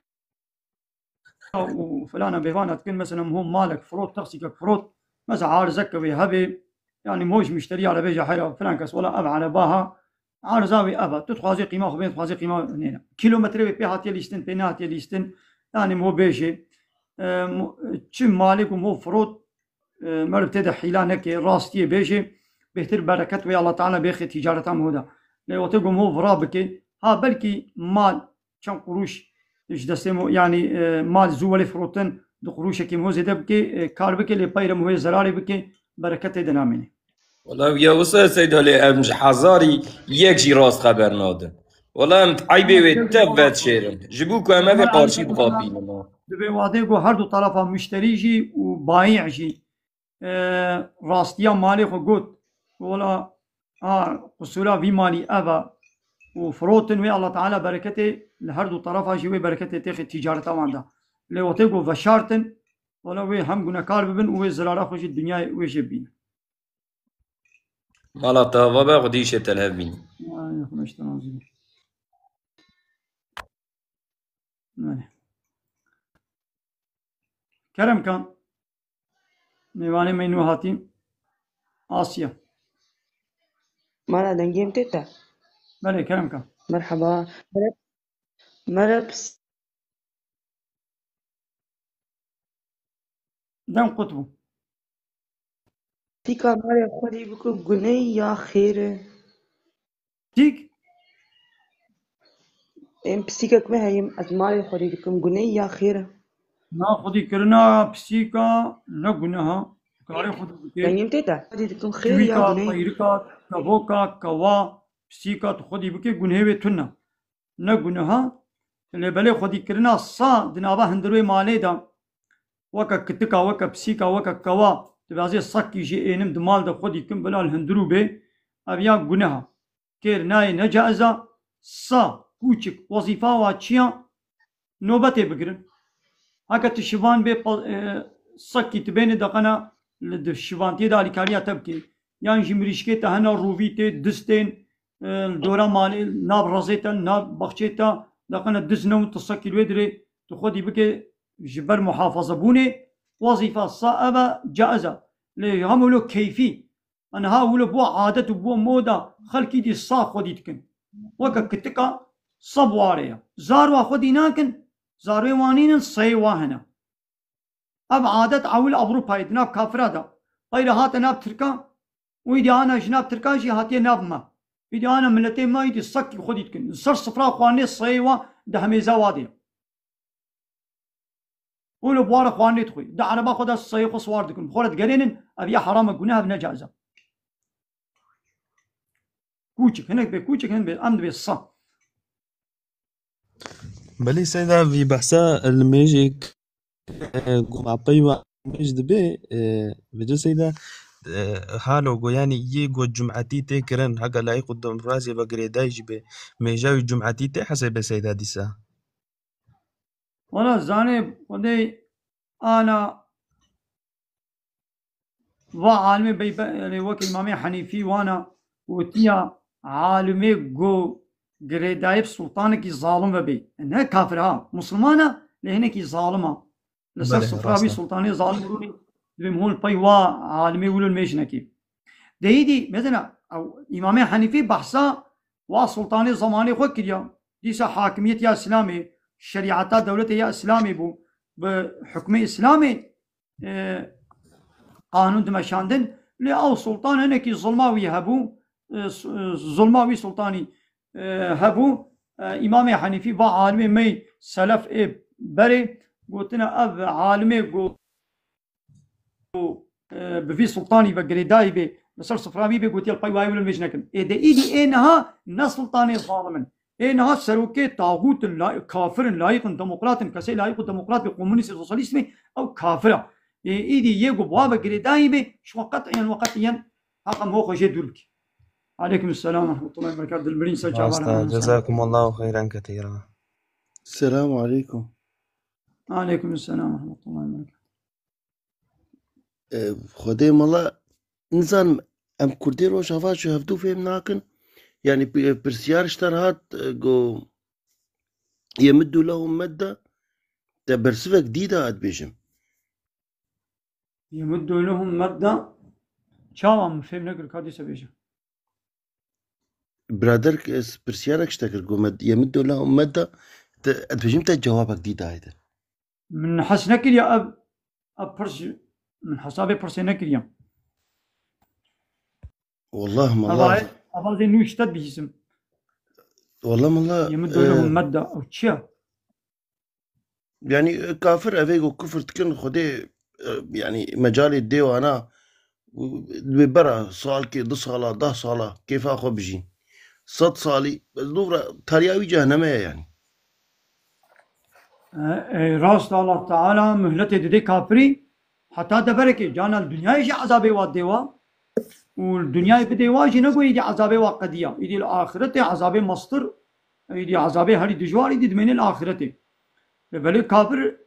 وفلانة بيفانا تكون مثلا هم مالك فروت تغسيك فروت مثلا عارزك بهبي يعني موش مشتري على بيجا حيرة فلان كاس ولا أب على باها عارزاوي أبا تتخوازي قيمة خبين تخوازي قيمة هنا كيلومتر بيها تيليستن بينها تيليستن يعني مو بيشي تشم مالك ومو فروت مرب تدا حيلانك راستي بيشي بهتر بركات ويا الله تعالى بيخي تجارتها مهودا لو تقوم هو فرابك ها بلكي مال كم قروش ايش دسمو يعني مال زوالي فروتن دو قروشك مو زيد بكي كار بكي اللي بايرم هو زراري بكي بركات دنامني والله يا وصل سيد علي امش حزاري يكشي راس خبر ناده والله امت عيبي وتبت شيرن جبوكو اما في قارشي بخابين دبي واديكو هر دو طرفا مشتري جي وبايع جي راستيا مالي خو قوت ولا قصورا في مالي أبا وفروتن وي الله تعالى بركته لهردو طرفها جوي بركته تاخد تجارتها واندا لو تيجو فشارتن ولا وي هم قلنا كار ببن وي زرارة خوش الدنيا وي جبين مالا طابا بقى وديش تلهبين خمشت نازل كرم كان ميواني مينو هاتين آسيا مرة دنجيم تيتا بله كرم كان مرحبا مرة دم قطبو تيكا مرة خودي بكو قني يا خير تيك ام بسيكك مهيم از مرة خودي بكم قني يا خير نا خودي كرنا بسيكا نقنها كاري خودي بكي دنجيم تيتا خودي بكم خير يا كويكا قني طيركا كابوكا كوا بسيكا تخودي بكي قنهي تنا نقنها اللي بلي خودي كرنا صا دنابا هندروي مالي دا وكا كتكا وكا بسيكا وكا كوا تبازي صكي جي انم دمال دا خودي كم بلا الهندرو بي ابيا قنها كير ناي نجازا صا كوچك وظيفة واتشيا نوبتي بقرن هكا تشوان بي صكي تبين دقنا الشوانتي دا الكاريا تبكي يعني جمريشكي تهنا روفيتي دستين الدورة مالي ناب رازيتا ناب بخشيتا دقنا دزنو تصكي الودري تخودي بكي جبر محافظة بوني وظيفة صعبة جائزة ليعملوا كيفي أنها ولا بو عادة بو مودا خلقي دي صا خودي تكن وكا كتكا صبواريا زاروا خودي ناكن زاروي وانين صيوا هنا أب عادة عول أوروبا يتناب كافرادا غير هات ناب تركا ويدي أنا جناب تركا جي هاتي ناب ما يدي أنا ملتين ما يدي الصك خودي تكن صر صفرا خواني صيوا ده هميزا وادي ولو بوار خواني تخوي ده عربا خدا الصيق صوار دكن بخورت قرينن أبيا حرام قناها بنجازة كوچك هناك بكوچك هناك بأمد بالصا بلي سيدا في بحثا الميجيك قوم عبايوا مجد بي بجو سيدا هالو قو يعني يقو جمعتي تكرن حقا لا يقدم راسي بقري دايج بي ميجاوي جمعتي تحسب سيدا ديسا وانا زانب ودي أنا وعالمي بي يعني وكي إمامي حنيفي وانا وتيا عالمي قو قريدايب سلطانك ظالم وبي انها كافرها مسلمانة لهنك ظالمة لسر بله صفراوي راستا سلطاني ظالم وروني بمهول بيوا عالمي ولو الميشنكي دي مثلا او امامي حنيفي بحثا وسلطاني زماني خو كريا ديسا حاكمية يا اسلامي شريعتا دولة يا اسلامي بو بحكم اسلامي قانون دمشاندن لأو سلطان هنك ظلماوي هبو ظلماوي سلطاني هبو امام حنيفي با عالمي مي سلف بري قلتنا اب عالمي قو بفي سلطاني بقريداي بي بسر صفرامي بي قلت يلقي واي ولا المجنكن ايدي ايدي انها نسلطاني ظالما انها سروكي طاغوت كافر لايق ديمقراط كسي لايق ديمقراط بكومونيست سوسياليزم او كافره ايدي يجو بوابه قريداي بي شو وقتيا حقا هو خجي دولك. عليكم السلام ورحمة الله وبركاته. البرين سجع راستا جزاكم الله خيرا كثيرا. السلام عليكم. عليكم السلام ورحمة الله وبركاته. خديم الله إنسان أم كردي روش هفا شو هفدو فهم ناكن يعني برسيار اشترهات جو يمدوا لهم مدة تبرسفة جديدة هاد بيجم يمدوا لهم مدة شاوام فهم نقر كاديسة بيجم برادر برسيارك اشتكر جو يمدوا لهم مدة بيجم جوابك جديدة هيدا من حسنك يا أب برس من حسابي برسينك يا والله ما الله أبغى زي نوشتت بيجم والله ما الله يمدوا لهم مدة أو تشيا يعني كافر أفيجو كفر تكن خدي يعني مجالي الديو أنا ببرا صال كي 10 صالة 10 صالة كيف أخو بجي 6 صالي بس دورة ترياوي جهنمية يعني راست الله تعالى مهلة دي كافري حتى دبرك جانا الدنيا يجي عذابي واديوا والدنيا بديوا يجي نقول يجي عذابي وقديا يجي الآخرة عذابي مصدر يجي عذابي هري دجوار يجي دمين الآخرة بل كافر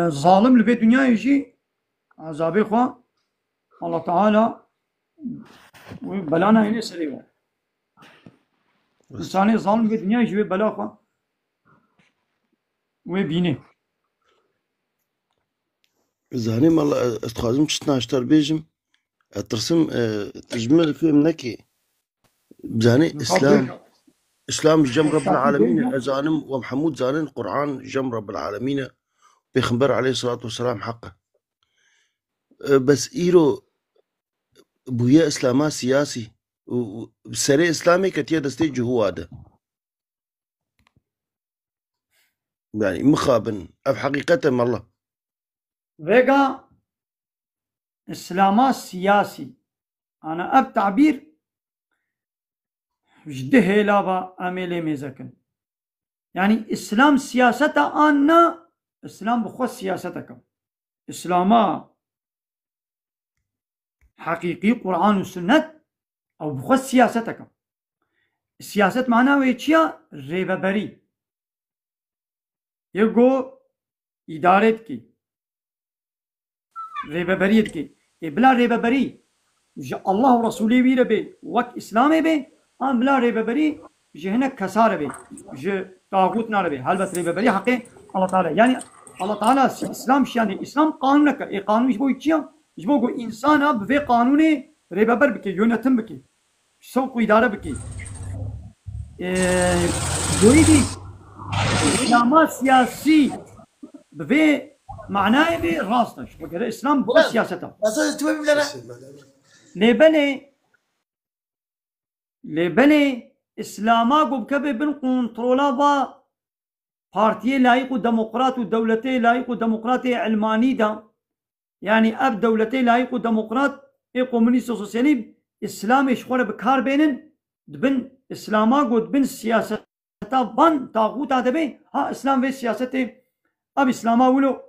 ظالم لبي الدنيا يجي عذابي خوا الله تعالى بلانا هنا سريوا إنساني ظالم لبي الدنيا يجي بلا خوا وبينه زاني مالا استخازم شتنا اشتر بيجم ترسم تجمل فيلم نكي زاني اسلام جم رب العالمين زانم ومحمود زانن قرآن جم رب العالمين بيخبر عليه الصلاة والسلام حقه بس ايرو بويا اسلاما سياسي وسري اسلامي كتير دستيج هو هذا يعني مخابن أف حقيقة والله فيجا إسلاما سياسي أنا أب تعبير جده لابا أميلي ميزكن يعني إسلام سياسة أنا إسلام بخو سياستك إسلاما حقيقي قرآن والسنة أو بخو سياستك السياسة معناها ويتشيا ريبابري يقو إدارت کی ريبابريت کی بلا ريبابري جا الله ورسوله بيره بي وك إسلامي بي أم بلا ريبابري جهنا كسار بي ج طاغوت نار بي هل بس ريبابري حقي الله تعالى يعني الله تعالى إسلام يعني إسلام قانونك قانون مش بو يتشيا جبو إنسان بفي قانوني ريبابر بكي يونتم بكي سوق إدارة بكي دويدي إسلاما سياسي بفي معناه بي راستش وقال الإسلام بفي سياسته لبني إسلاما قب كبه بن كنترولا با بارتيه لايق ديمقراط ودولتي لايق ديمقراطي علماني دا يعني اب دولتي لايق ديمقراط اي كومونيست سوسيالي اسلامي شخوره بكار بينن دبن اسلاما قد بن سياسة بان طاغوت دبي ها اسلام في سياستي اب اسلاما ولو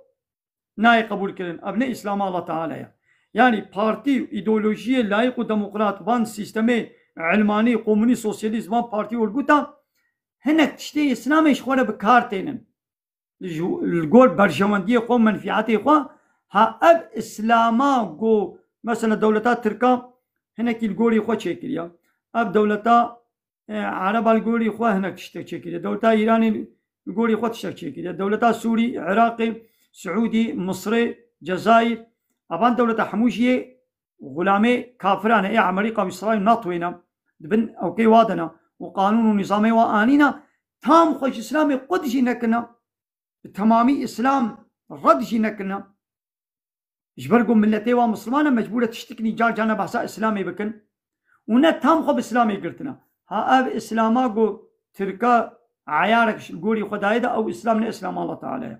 ناي قبول كرن ابن اسلام الله تعالى يعني بارتي ايديولوجيه لايق ديمقراط بان سيستمي علماني كومونيست سوسياليست بان بارتي ولقوتا هناك تشتي اسلامي شخوره بكار تينن الجول برجمانديه خو منفعاتي خو ها اب اسلاما جو مثلا دولتات تركا هناك الجوري خو تشكيليا اب دولتا عرب الجوري خو هناك تشكيليا دولتا ايراني الجوري خو تشكيليا دولتا سوري عراقي سعودي مصري جزائر ابان دولتا حموشيه غلامي كافرانه اي امريكا واسرائيل ناطوينا دبن اوكي وادنا وقانون ونظامي وانينا تام خوش اسلامي قد جينكنا تمامي اسلام رد جينكنا جبرقوا ملتي ومسلمانه مجبوره تشتكني جار جانا بحثا اسلامي بكن ونا تام خو اسلامي قلتنا ها اب اسلاما جو تركا عيارك قولي خدايدا او اسلامنا اسلام الله تعالى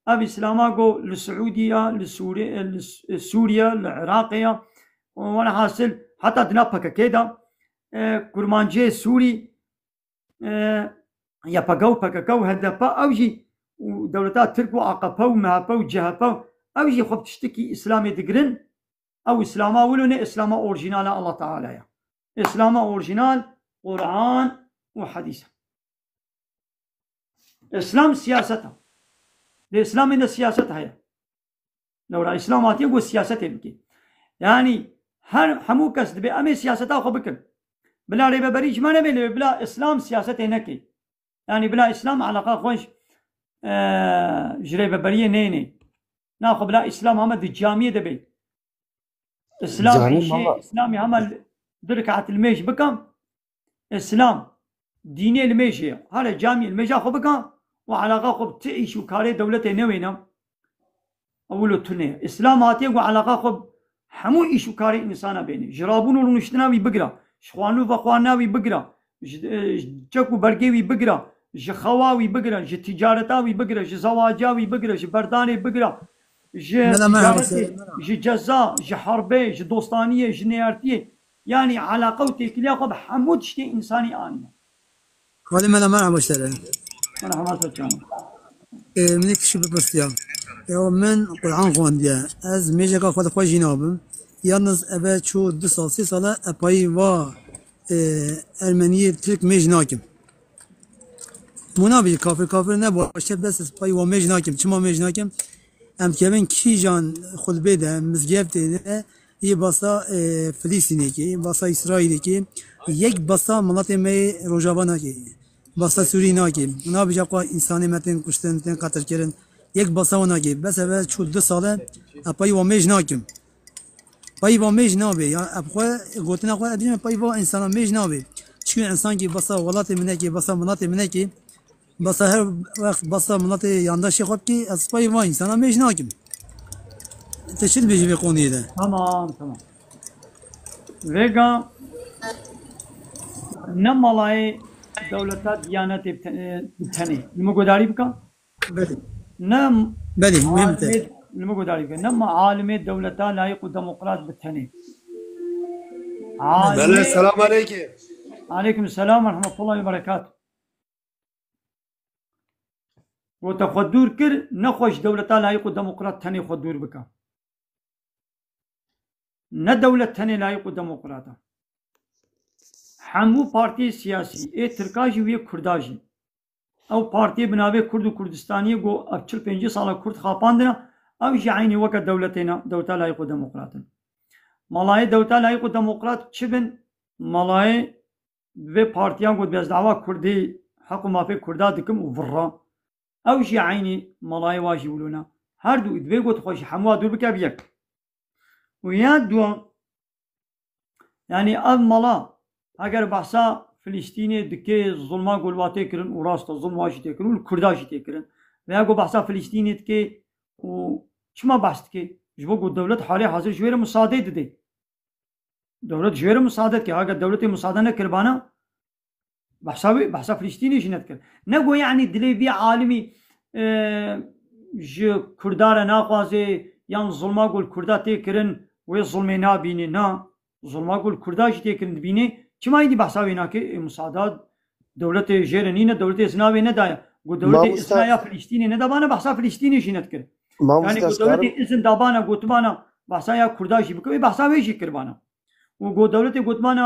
اب اسلاما جو للسعوديه لسوريا العراقيه وانا حاصل حتى دنابك كده كرمانجي سوري يا باكاو هدفا اوجي ودولتات تركو عقبو مهبو جهبو اوجي خب تشتكي اسلامي دقرن او اسلاما ولوني اسلاما اورجينال الله تعالى اسلاما اورجينال قرآن وحديث اسلام سياستها الاسلام ان سياستها هي لو را اسلامات يقول سياستها بكي يعني همو كس دبي امي سياستها خو بكن بلا ريبه بريج ما نبي بلا اسلام سياسته نكي يعني بلا اسلام علاقه خوش جريبه بريه نيني ناخذ بلا اسلام هم الجاميه دبي اسلام شيء اسلامي هم دركعه الميش بكم اسلام ديني الميش هذا جامي الميش اخو بكم وعلاقه خو تعيش وكاري دولته نوينا اولو تنه اسلام هاتي وعلاقه خو حمو ايشو كاري انسان بيني جرابون ونشتناوي بقرا شخوانو وخواناوي بقرا جكو برقيوي بقرا جخواوي بقرا جتجارتاوي بقرا جزواجاوي بقرا جبرداني بقرا ججزا جحربي جدوستانيه جنيارتيه يعني علاقه وتكليا قب حمود شتي انساني اني هذا ما انا بشتغل انا حماس بتشان منك شو ببستيا من قرآن خوانديا از میجا خود خواه جنابم یالنز اوه چو 2 سال 3 ساله اپایی و ارمنی ترک میج ناکم منابی کافر نباشه دست اپایی و میج ناکم چما میج ناکم ام کبن کی جان خود بده مزگفت ده یه باسا فلسطینی که باسا اسرائیلی که یک باسا ملت می روجابانا که باسا سوری ناکم منابی جا انسانی متن کشتن قتل کردن یک باسا ناگی بس اول چول 2 ساله اپای و میج ناکم پای و میج نابه یا ابخو گوتنا خو ادیم پای و انسان میج نابه چون انسان کی باسا ولات منه کی باسا منات منه کی باسا هر وقت باسا منات یانداش خود کی از پای و انسان میج ناکم تشل بیجی به قونی ده تمام وگا نمالای دولتات دیانت بتنی نمگوداری بکن نم بله مهمته نمو داري نم عالم دولتان لايق وديمقراط بالتنين بله السلام عليكم عليكم السلام ورحمة الله وبركاته وتخدور كر نخوش دولتان لايق وديمقراط تاني خدور بكا نا دولة تاني لايق وديمقراطا حمو بارتي سياسي اي تركاجي ويه كرداجي او بارتي بنابه كرد و كردستانيه جو اب 45 سال كرد خاپاندنا او جعيني وقت دولتنا دولتا لايق ديمقراط مالاي دولتا لايق ديمقراط چبن مالاي و بارتيان جو بيز دعوا كردي حق ما في كردا دكم وفرا او جعيني مالاي واجي ولونا هر دو ادوي جو خوش حموا دور بك بيك ويا دوم يعني أب ملا اگر بحثا فلسطيني دكي ظلما قلواتي كرن وراست ظلم واشي تكرن والكرداشي تكرن ويا قو بحثا فلسطيني دكي وشما بحث دكي جبو قو الدولة حالي حاضر جوير مساعدة دي دولة جوير مساعدة كي اگر دولة مساعدة نكربانا بحثا فلسطيني جنت كر نقو يعني دلي بي عالمي ج كردار ناقوازي يعني ظلما قول كردا تكرن وي ظلمي نابيني نا ظلما قول كرداش تكرن بيني كما يدي بحثا وينا كي مساعدات دولة جيرانينا دولة اسناوي ندايا قول دولة اسنايا فلسطيني ندابانا بحثا فلسطيني جنت كر يعني قول دولة اسن دابانا قوتبانا بحثا يا كرداشي بكوي بحثا ويجي كربانا وقول دولة قوتبانا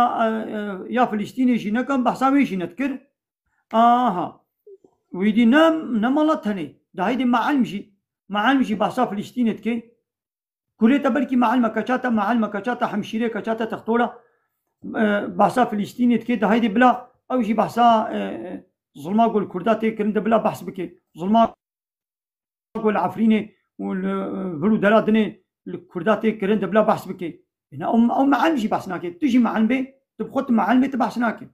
يا فلسطيني جنكم بحثا ويجي نتكر ويدي نم الله تاني ده هيدي معلمشي بحثا فلسطيني تكي كليتا بلكي معلمة كشاتا حمشيري كشاتا تختولا بحثا فلسطيني تكي ده هيدي بلا او شي بحثا ظلما قول كرداتي كرند بلا بحث بكي ظلما قول عفريني والفلو درادني الكرداتي كرند بلا بحث بكي هنا او معلمشي بحثناكي تجي معلمة تبخط معلمة تبحثناكي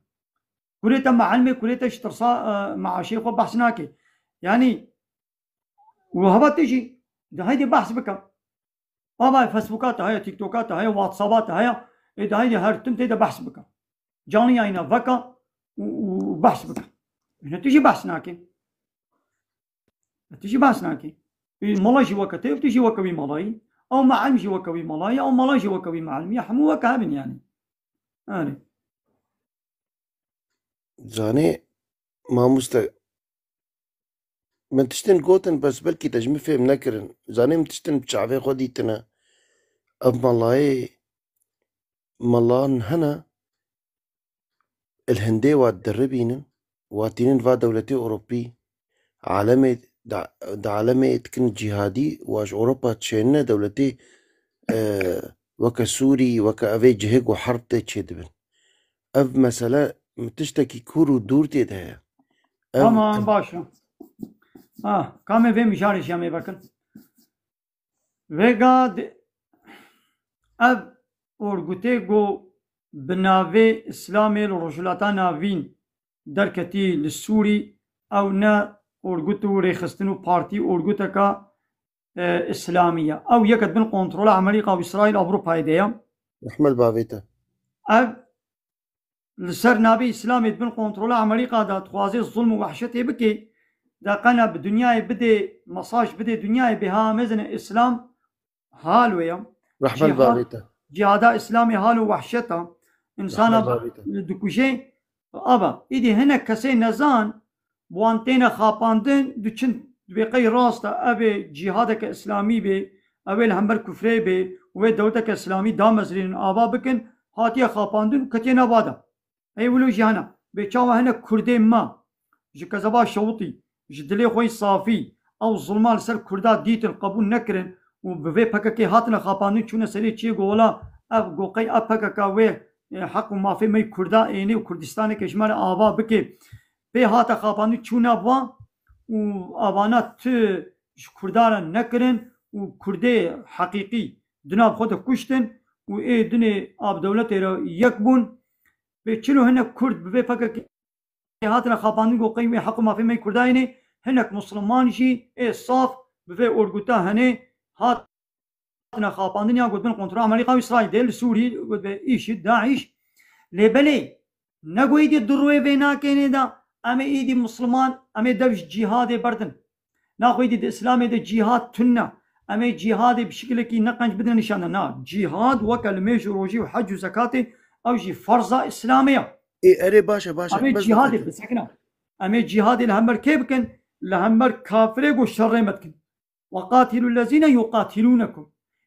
كليتا معلمة كليتا اشترصا مع شيخو بحثناكي يعني وهبا تجي ده هيدي بحث بكا بابا فيسبوكات هاي تيك توكات هاي واتسابات هاي ده هيدي هرتمت ده بحث بكا جاني اينا فكا وبحث بكا هنا تجي بحثناكي مالاي جي وكتي وتجي وكوي مالاي او معلم جي وكوي مالاي او مالاي جي وكوي معلم يحمو وكهبن يعني زاني ما من تشتن قوتن بس بلكي تجمي فهم نكرن زاني من تشتن بشعفي خوديتنا اب مالان هنا الهندي وادربين واتينين فا دولتي اوروبي عالمي عالمي تكن جهادي واش اوروبا تشينا دولتي وكا سوري وكا افي جهيق وحرب تشيدبن اف مسألة تشتكي كورو دورتي ده تمام باشا كامي في مشارش يامي بكن ويقاد اب اورغوتيغو بنافي اسلامي الرجلتا نافين دركتي للسوري او نا اورغوتو ريخستنو بارتي اورغوتكا اسلامية او يكد بن كنترول امريكا واسرائيل اوروبا ايديا احمل بافيتا اب لسر نابي اسلامي بن كنترول امريكا دا تخوازي الظلم وحشتي بكي دا قنا بدنياي بدي مصاش بدي دنياي بها مزن اسلام حال ويا رحمن بافيتا جهادا اسلامي حالو وحشتا انسانا دكوشي ابا ايدي هنا كسي نزان بوانتين خاپاندن دچن بقي راستا ابي جهادك اسلامي بي ابي الهمبر كفري بي و دولتك اسلامي دامزرين ابا بكن هاتي خاپاندن كتينا بادا اي ولو جهانا بيچاوا هنا كردي ما جكزبا شوطي جدلي خوي صافي او ظلمان سر كردا ديت القبول نكرن وبفي بككي هاتنا خاپاندن چونه سري چي گولا اب گوقي ابككا و حق ما في مي كردا ايني وكردستان كشمال ابا بكي به هاتا خاپاندن چونه وا و آوانات کردارن نکرن و کردی حقیقی دناب خود کشتن و ای دنی آب دولت را یک بون به چلو هنک کرد به فکر که هاتنا خاپاندن گو قیمه حق ما فی می کرداینه هنک مسلمانشی ای صاف به ارگوتا هنه هاتنا خاپاندن یا گود بن کنترل امریکا و اسرائیل دل سوری گود به ایش داعش لبلی نگویدی دروی بینا کنه دا اما ايدي مسلمان اما دوش جهاد بردن ناخو ايدي اسلامي ده جهاد تنا اما جهاد بشكل كي نقنج بدنا نشانه نا جهاد وكلمه روجي وحج وزكاه او شي فرضه اسلاميه اي اري باشا اما جهاد بسكنا اما جهاد الهمر كيف كان لهمر كافر و شر متكن وقاتلوا الذين يقاتلونكم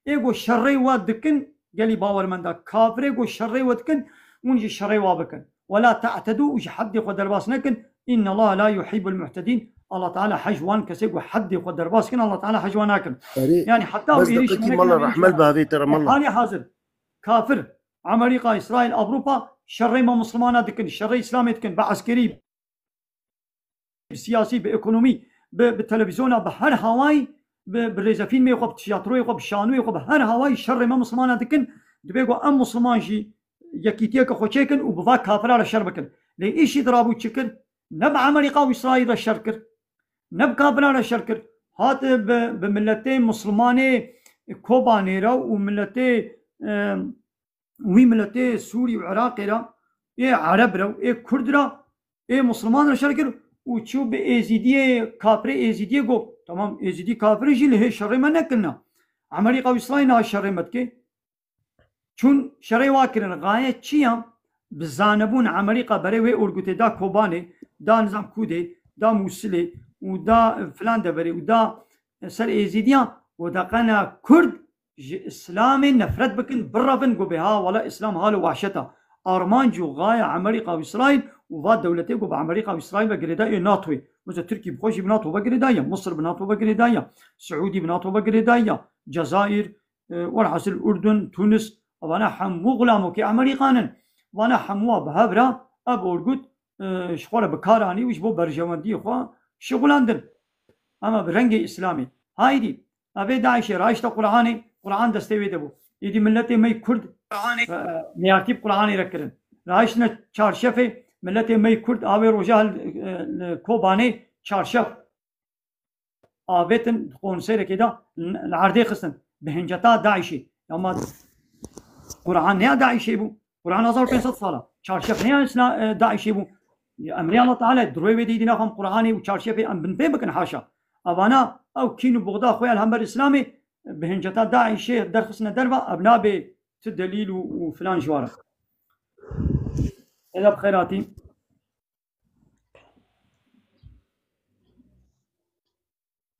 ايغو شر ودكن قالي باور من دا كافر و شر ودكن ونجي شر وابكن ولا تعتدوا وش حد يقدر باس نكن إن الله لا يحب المعتدين الله تعالى حجوان كسيق وحد يقدر باس كن الله تعالى حجوان ناكن يعني حتى بس دقيقة مالله رحمة البابي ترى مالله أنا حاضر كافر أمريكا إسرائيل أوروبا شر ما مسلمانات دكن شر إسلامي دكن بعسكري بسياسي بإقونومي بالتلفزيون بهر هواي بالريزا فيلم خو بتياترو خو بشانو خو هر هواي شر ما مسلمان دكن دبيغو ام مسلمان جي يكيتيك خو تشكن وبضا كافر على شر بكن لي ايش يضربوا تشكل نب عملي قوي اسرائيل الشركر نب كافر على شركر هات بملتين مسلمانه كوبانيرا وملتي وي ملتي سوري وعراقي را ايه عرب را ايه كرد را ايه مسلمان را شركر وتشوف بازيديه كافر ازيديه جو تمام ازيدي كافر جي اللي هي شر ما نكلنا عملي قوي اسرائيل نا شر متكي چون شري واكرن غايه تشيا بزانبون عملي قبري وي اورغوتي دا كوباني دا نظام كودي دا موسلي ودا فلان دبري ودا سر ازيديان ودا قنا كرد اسلامي نفرت بكن برفن جو بها ولا اسلام هالو وحشتها ارمان جو غايه عملي قوي اسرائيل وفاد دولتي جو بعملي قوي اسرائيل بقريدا ناتوي مثل تركي بخوشي بناتو بقريدايا مصر بناتو بقريدايا سعودي بناتو بقريدايا جزائر والحصل الاردن تونس وانا حمو غلامو كي عملي قانن وانا حموها بهبرا اب اورغوت شغله بكاراني وش بو برجمندي خو شغلاندن اما برنج اسلامي هايدي ابي داعش رايشتا قران دستوي دبو يدي ملتي مي كرد نياتيب قراني ركرن رايشنا چارشفه ملتي مي كرد اوي روجال كوباني چارشف آبتن قونسير كده العردي خصن بهنجتا داعشي اما قرآن نیا داعشی بو قرآن 1500 ساله چارشف نیا داعشی بو امر الله تعالی دروي ودي دينا هم قرآني وچارشف ام بنبي بكن حاشا ابانا او كينو بغدا خويا الهمبر الاسلامي بهنجتا داعشي درخصنا دربا ابنا به تدليل وفلان جواره الى بخيراتي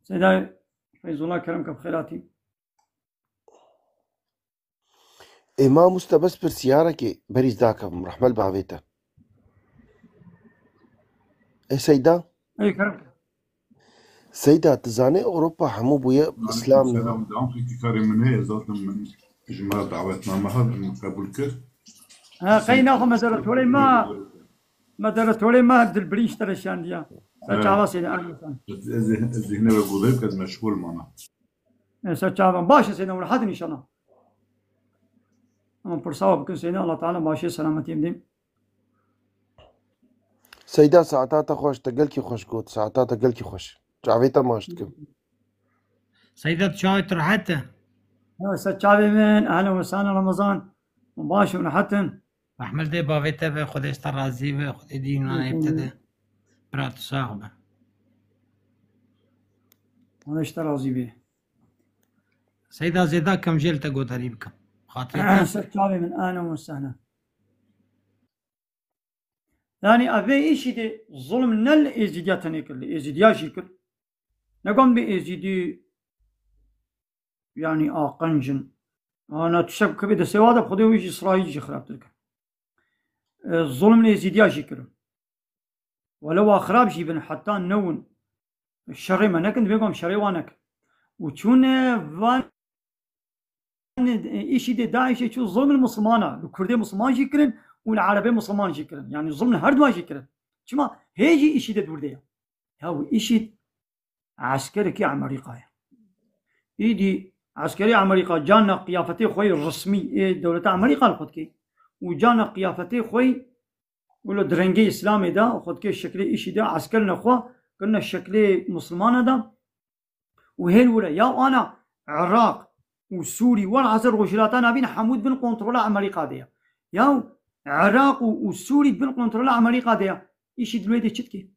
سيداي فيز الله كرمك بخيراتي ما مستبس بالسيارة كي بريز داك رحمة البعويتا اي سيدا اي كرمك سيدا تزاني اوروبا حمو بويا اسلام سلام دعم في كاري من هي ذات من جماعة دعوتنا مهر قبل كر قينا مدرتولي مدرتولي ما هبد البريش ترى شانديا ساتشاوا سيدا الذهن بقولك كز مشغول معنا ساتشاوا باش سيدا ولا حد ان شاء الله اما برساوا بكن سيدا الله تعالى باشي سلامتي يمديم سيدا ساعتها خوش تقلكي خوش قوت ساعتها تقلكي خوش جعفيتا ماشتكم سيدا تشاوي راحته ساتشاوا من اهلا وسهلا رمضان مباشر ونحتن احمد دي بافيتا به خودش ترازي به خود دينا يبتدى برات صاحبه انا اشترازي به سيدا زيدا كم جيل تقو تريبكم خاطرك ساتشاوا من اهلا وسهلا يعني أبي إيش دي ظلم نل إزديات نيكل إزدياش يكل نقوم بإزدي يعني قنجن أنا تشب كبير سواد بخدي ويجي إسرائيل يجي خراب تلك الظلم إزدياش يكل ولو خراب جيبن حتى نون الشر ما نكن بيقوم شر وانك وشون فان إيش دي داعش شو ظلم المسلمانة الكردي مسلمان يكرن والعربي مسلمان يكرن يعني ظلم هردوا يكرن شما هيجي إيش ده برديه هاو إيش عسكري كي أمريكا إيدي عسكري أمريكا جانا قيافتي خوي الرسمي إيه دولة أمريكا الخد كي وجانا قيافتي خوي ولا درنجي إسلامي ده خد كي الشكل إيش ده عسكرنا خوا كنا الشكل مسلمان ده وهل ولا يا أنا عراق وسوري والعصر وشلاتنا بين حمود بن كنترول أمريكا ده يا عراق وسوري بن كنترول أمريكا ده إيش دلوقتي تشتكي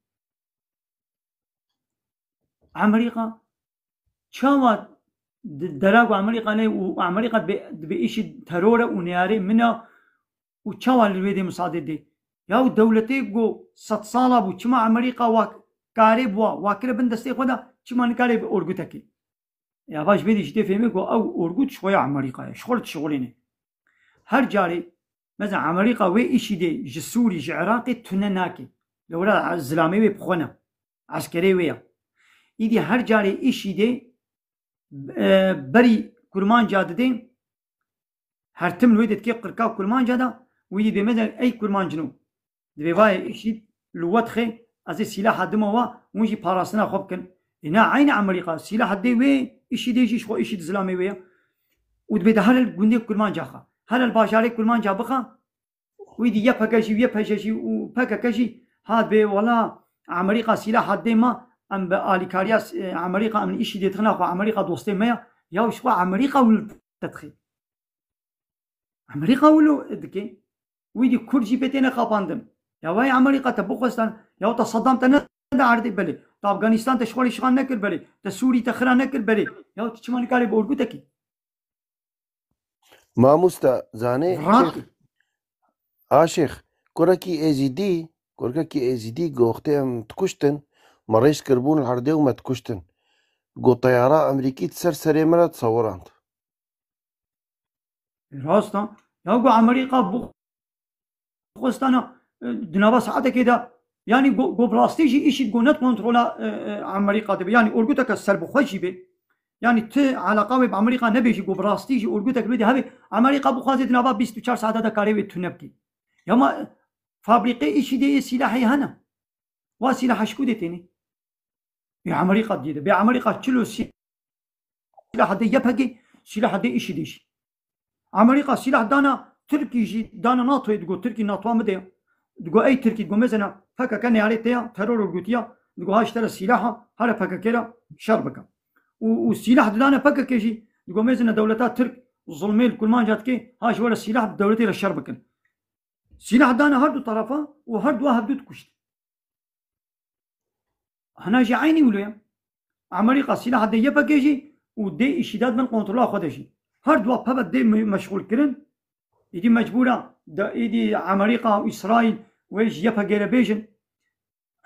أمريكا شاوت دراغو أمريكا نه وأمريكا بإيش ترورة ونياري منها وشاوت دلوقتي مساعدة دي يا دولتي جو 100 سالة بوشما أمريكا وكارب واكر بندستي خدا شما نكارب أورجوتكي يا باش بديش تفهمي كو أو أورجوت شوية أمريكا شغلينه هر جاري مثلا أمريكا وإيش دي جسوري جعراقي تنناكي لولا الزلامي بخونه عسكري ويا إيدي هر جاري إيش دي بري كرمان جاددين هر تم الويدت كي قركاو كرمان جادا ويدي بمثلا أي كرمان جنوب دي باي إيش لوتخي از سلاح دموا ونجي باراسنا خوبكن هنا عين أمريكا سلاح دي وي إشي ديجي شو إشي زلامي ويا ودبيت هل الجندي كرمان جاخا هل الباشاري كرمان جابخا ويدي يبهجي وبهجي هاد بي ولا أمريكا سلاح ديما أم بآليكاريا أمريكا من إشي دي تخنا أمريكا دوستي ما يا وشوا أمريكا ولا تدخل أمريكا ولا دكي ويدي كرجي بيتنا خاباندم يا واي أمريكا تبوخستان يا تصدام تنا عردي بلي أفغانستان تشغل شغال نكر بلي تسوري تخرا نكر بلي يا تشمان كاري بورجو تكي ما مستزاني شيخ كوركي ازيدي قوختهم تكشتن مريش كربون العردي وما تكشتن قو طيارة أمريكية تسرسري مرة تصورانت راستا يا قو أمريكا بوخستانا دنابا ساعتها كده يعني قو بلاستيجي إيش تقول نت كنترولا أمريكا تبي يعني أرجوتك السلب خوشي بي يعني ت علاقة بأمريكا نبيجي قو بلاستيجي أرجوتك بدي هذه أمريكا بخازي دنابا 24 ساعة هذا كاري تنبكي يا ما فابريقي إيش دي سلاحي هنا وسلاح شكودي تاني بأمريكا دي بأمريكا تشلو سلاح دي يبهجي سلاح دي إيش ديش أمريكا سلاح دانا تركي جي دانا ناتو تقول تركي ناتو مديا تقول أي تركي تقول مثلا فكا كان عليه ترور الجوتيا تقول هاش ترى السلاح هذا فكا كده شربكا والسلاح دانا فكا كيجي تقول مثلا دولتات ترك ظلميل كل ما جات كي هاش ولا السلاح بدولتي للشربكا سلاح دانا هردو طرفا وهردو واحد دو تكشت هنا جي عيني ولا أمريكا سلاح دي يبقى ودي إشداد من كنترول خدشي هردو بابا دي مشغول كرن إدي مجبورة إدي أمريكا وإسرائيل ويش يبقى بيجن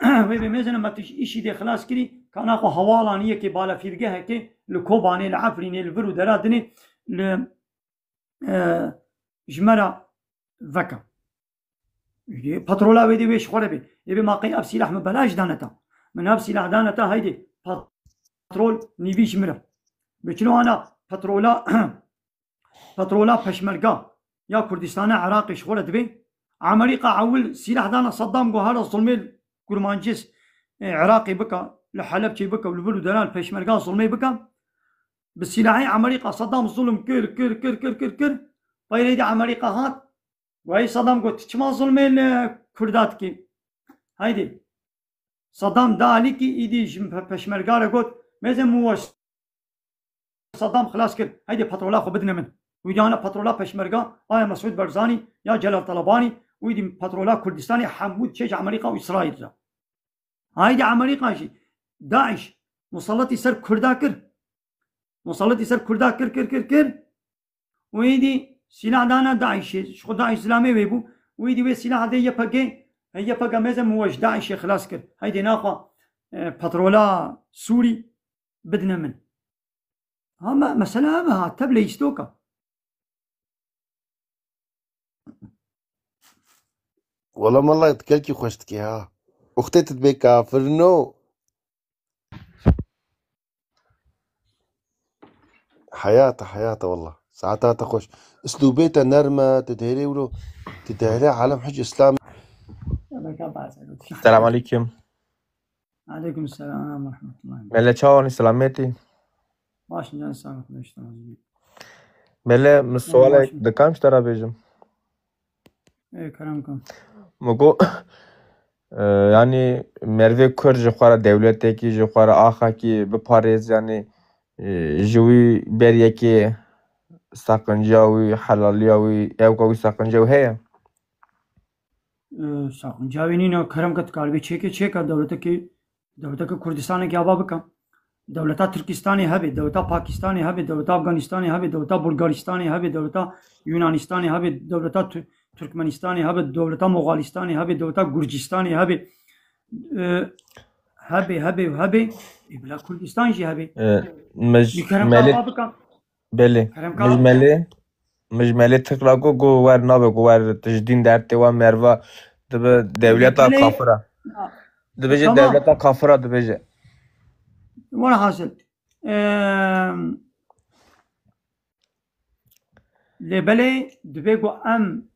ويبي مثلا ما تش إشي دي خلاص كري كان أخو حوالانية كي بالا فيرجها كي لكوباني العفريني الفرو درادني ل جمرة فكا باترولا ويدي ويش خربي يبي ما قي أبسي لحم بلاش دانتا من أبسي لح دانتا هيدي باترول نيفيش مرة بيشنو أنا باترولا بشمرقا يا كردستان عراقي شغلت بي أمريكا عول سلاح دانا صدام قهار الظلمي كرمانجس عراقي بكا لحلب بكا والبلو دلال بشمرقا ظلمي بكا بالسلاحي أمريكا صدام ظلم كر طيب أمريكا هات وهي صدام قلت تشما ظلمي الكردات كي هيدي صدام دالي كي إيدي بشمرقا قلت ماذا موش صدام خلاص كر هيدي باترولا خو بدنا من ويدي أنا باترولا بشمرقا آيا مسعود برزاني يا جلال طلباني ويدي باترولا كردستاني حمود شيش أمريكا وإسرائيل جا هيدي أمريكا شي داعش مسلط يسر كردا كر مسلط يسر كردا كر ويدي سلاح دانا داعش شو داعش إسلامي ويبو ويدي وي سلاح دي يبقى مزم موش داعش خلاص كر هيدي ناقة باترولا سوري بدنا من هما مسألة ما تبلي يستوكا والله ما الله يتكلكي خوشتكي ها أختي تتبي كافر نو حياته والله ساعتها تخش اسلوبيتها نرمة تدهري ولو تدهري عالم حج اسلامي. السلام عليكم. عليكم السلام ورحمة الله. ملا ciao سلامتي. باش نجان سلامت نشتغل. ملا من سؤالك دكان اشترى بيجم. ايه كلامكم. مگو يعني مروي كر جخوار دولته کی جخوار آخا کی بپاريز يعني جوي بريه کی ساقنجاوي حلالياوي اوكاوي ساقنجاوي هيا ساقنجاوي نينو كرم كت قالبي چيكا دولتك كردستان کی آبا بکم دولتا ترکستانی هبه دولتا پاکستانی هبه دولتا افغانستانی هبه دولتا بلغارستانی هبه دولتا یونانستانی هبه دولتا ترکمنستانی هبه دولتا مغولستانی هبه دولتا گرجستانی هبه بلا كردستان جي هبه مجملي تقراقو جو ور نابه جو ور تجدين دارتي و مروا دولتا كافرة دبجي دولتا كافرة دبجي وانا حاصل لبلي دبيقو ام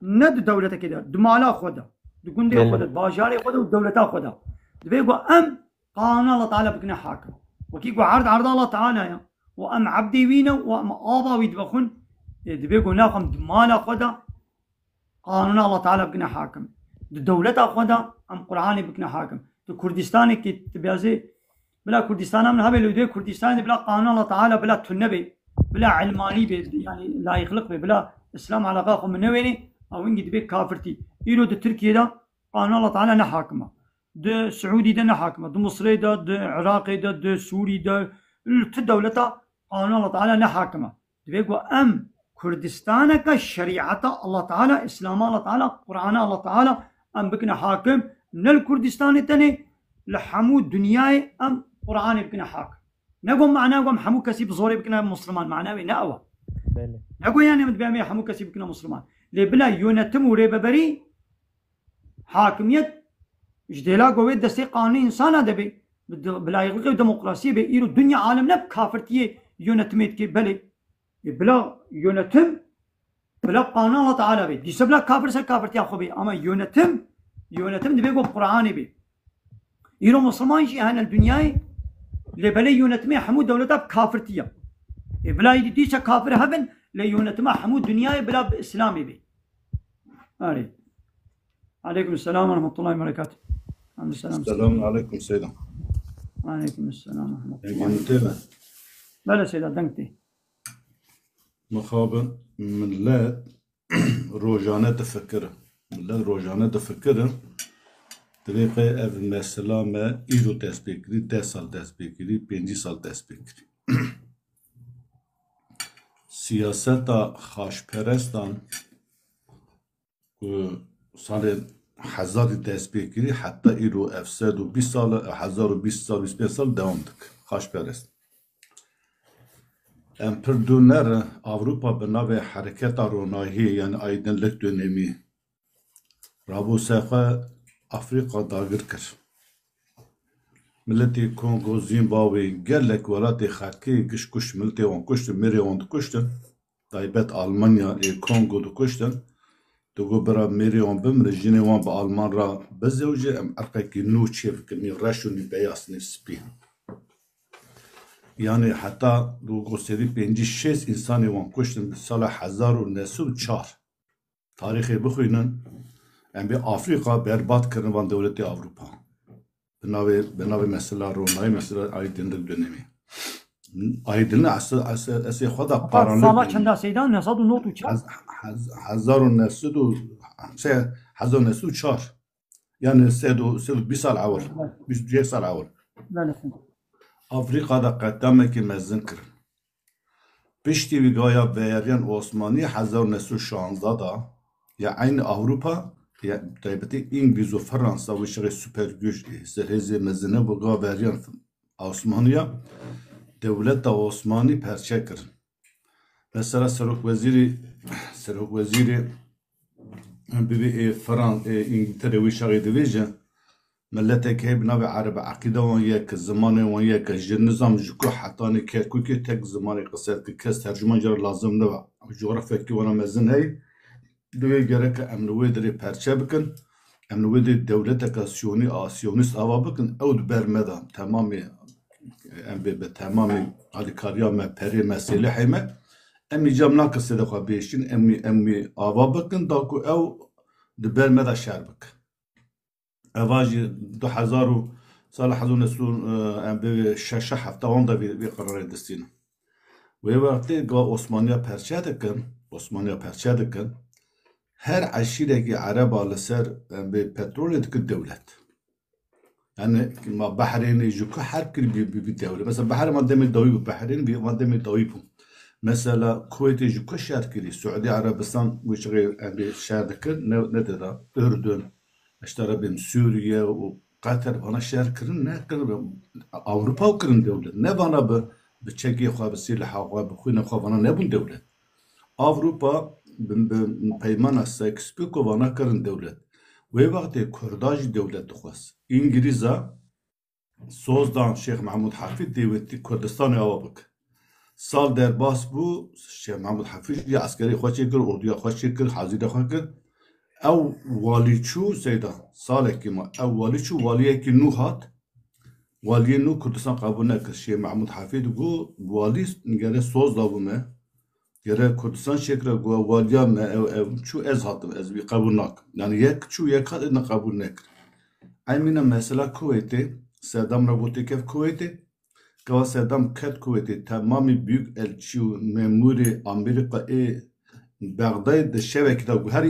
ند دولتا كده دمالا خودا دقندي خودا باجاري خودا ودولتا خودا دبيقو ام قانون الله تعالى بكنا حاكم وكيكو عرض الله تعالى يا وأم عبدي وينا وأم آبا ويدبخون دبيقو ناقم دمالا خدا قانون الله تعالى بكنا حاكم الدولة خدا أم قرآن بكنا حاكم كردستان كي تبيازي بلا كردستان من هبه لودي كردستان بلا قانون الله تعالى بلا تنبي بلا علماني بي يعني لا يخلق بي بلا اسلام على قاقم من ويني او انجي دبي كافرتي ايرو د تركيا دا قانون الله تعالى نحاكمه د سعودي دا نحاكمه د مصري دا د عراقي دا د سوري دا الدولة قانون الله تعالى نحاكمه دبي ام كردستان كشريعة الله تعالى اسلام الله تعالى قرآن الله تعالى ام بكنا حاكم من الكردستان تاني لحمو دنياي ام قرآن بكنا حاكم نقوم معناه قوم حمو كسي بزوري بكنا مسلمان معناه نأوى نقول يعني متبعمي حمو كسي بكنا مسلمان لي بلا يونتم وريبا بري حاكمية جديلا قوي دستي قانوني انسان دبي بلا يغلقي ديمقراطية بي ايرو الدنيا عالم نب كافرتيه يونتميت كي بلي بلا يونتم بلا قانون الله تعالى بي دي سبلا كافر سر كافرتي اخو بي اما يونتم دبي قو قرآني بي ايرو مسلمان شي هنا الدنيا لبلا يونتمي حمود دولتها بكافرتيه بلا يديش كافر هبن ليونتما حمود دنياي بلا باسلامي بي علي عليكم السلام ورحمة الله وبركاته. السلام عليكم سيدنا. وعليكم السلام ورحمة الله وبركاته. بلا سيدة دنكتي. مخابن ملات روجانة تفكر ملات روجانة تفكر طريقة اف مثلا ما ايرو تسبيكري 10 سال تسبيكري 5 سال تسبيكري سياسة خاشپرستان سال 1000 تسبيكري حتى ايرو افساد و 20 سال 1020 سال 25 سال دوام دك خاشپرست امپردونر اوروپا بناو حرکت روناهی یعنی aydınlık dönemi رابو ساقه افریقا داگر کر ملتی کنگو زیمبابوی گلک ولاتی خاکی کش ملتی وان کشتن میری وان کشتن تایبت آلمانیا کنگو دو کشتن دو برا میری وان بمر جنی وان با آلمان را بزوجه ام ارقاکی نو چیف کنی رشونی بیاس نسبی yani hatta bu gösteri 5-6 insanı van kuştun sala 1904 tarihi bixwînin em bi Afrika berbat kirin van devleti Avrupa binavê mesela ronayê mesela aydınlık dönemi aydınlık asê xwe da qaranlık sala çenda seydan 1904 1904 yani 20 sal awal 21 sal awal Afrika'da qeddamek mezin kirin. Piştî vî gaya veyeriyan Osmanî 1916 da ya aynı Avrupa ya taybetî İngiliz û Fransa wî şerê süper güç serhêzê mezine bu ga veriyan Osmanîya devleta Osmanî perçe kirin. Mesela Serokvezîrî bibî İngiltere wî şerê dibêje ملتك هي بنابع عرب عقيدة وياك الزمان وياك النظام جكو حطاني كوكي تك زماني قصات كاس ترجمان جرى لازم نبع جغرافيا كي وانا مزن هاي دوي جرك امنوي دري بارشابكن امنوي دي دولتك سيونيست اوا بكن او دبر مدى تمامي ام بتمامي على كاريا ما بري مسيلحي ما امي جامنا قصه خو بيشين امي اوا بكن داكو او دبر مدى شربك اواجي 2000 سال حزون سون ام به شش هفته اون دا بی قرار دستین و وقتی گا عثمانیا پرچه دکن her عشیره که عرب على سر به پترول دک دولت yani بحرين جوكو her bir devlet mesela بحر مادام دوي بحرين bir مادام دوي mesela Kuveyt جوكو شهر كلي Suudi Arabistan bu bir şehir dikir ne dedi Ürdün işte benim Suriye ve Katar bana şehir kırın ne kırın Avrupa kırın devlet ne bana bu Çekiye xwe bi silha xwe bi xwîna xwe vana nebûn devlet Avrupa peymana Sykes-Picot vana kirin devlet wê wextê Kurda jî devlet dixwest İngilîza sozdan Şeyh Mahmud Hafîz dêwetî Kurdistanê ava bik sal derbas bû Şeyh Mahmud Hafîz jî askerê xwe çêkir orduya xwe çêkir hazîra xwe kir ew walî çû seyda salekî me ew walî çû waliyekî nû hat والی نو کردستان قبول نکرد شیخ محمود حفید گو والی گره سوز دابومه گره کردستان شکر گو والیا چو از هاتم از بی قبول نک yani یک چو یک هات نه قبول نکرد ایمینا مثلا کویتی صدام را بوده که کویتی که صدام کت کویتی تمامی بیگ الچیو مموری آمریکا بغداد شبکه دا هر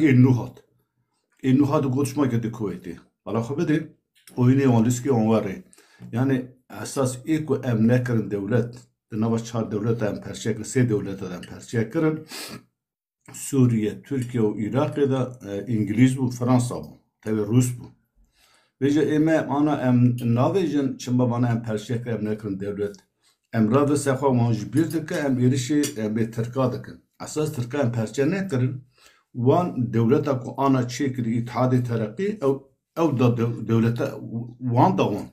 این نوهات گوشما کرده کویتی حالا خب بده oyunu analiz ki onları yani esas ilk o emlakların devlet nava çar devlet em perçek se devlet em perçekrin Suriye, Türkiye ve Irak'da İngiliz bu, Fransa bu, tabi Rus bu. Veja eme ana em navejin çimba bana em perçek emlakların devlet em radı sefa manj bir dike em erişi em be Türkiye dikin. Esas Türkiye em perçek ne kirin? Wan devleta ku ana çekiri İttihad-ı Terakki ev da devlete wan da wan.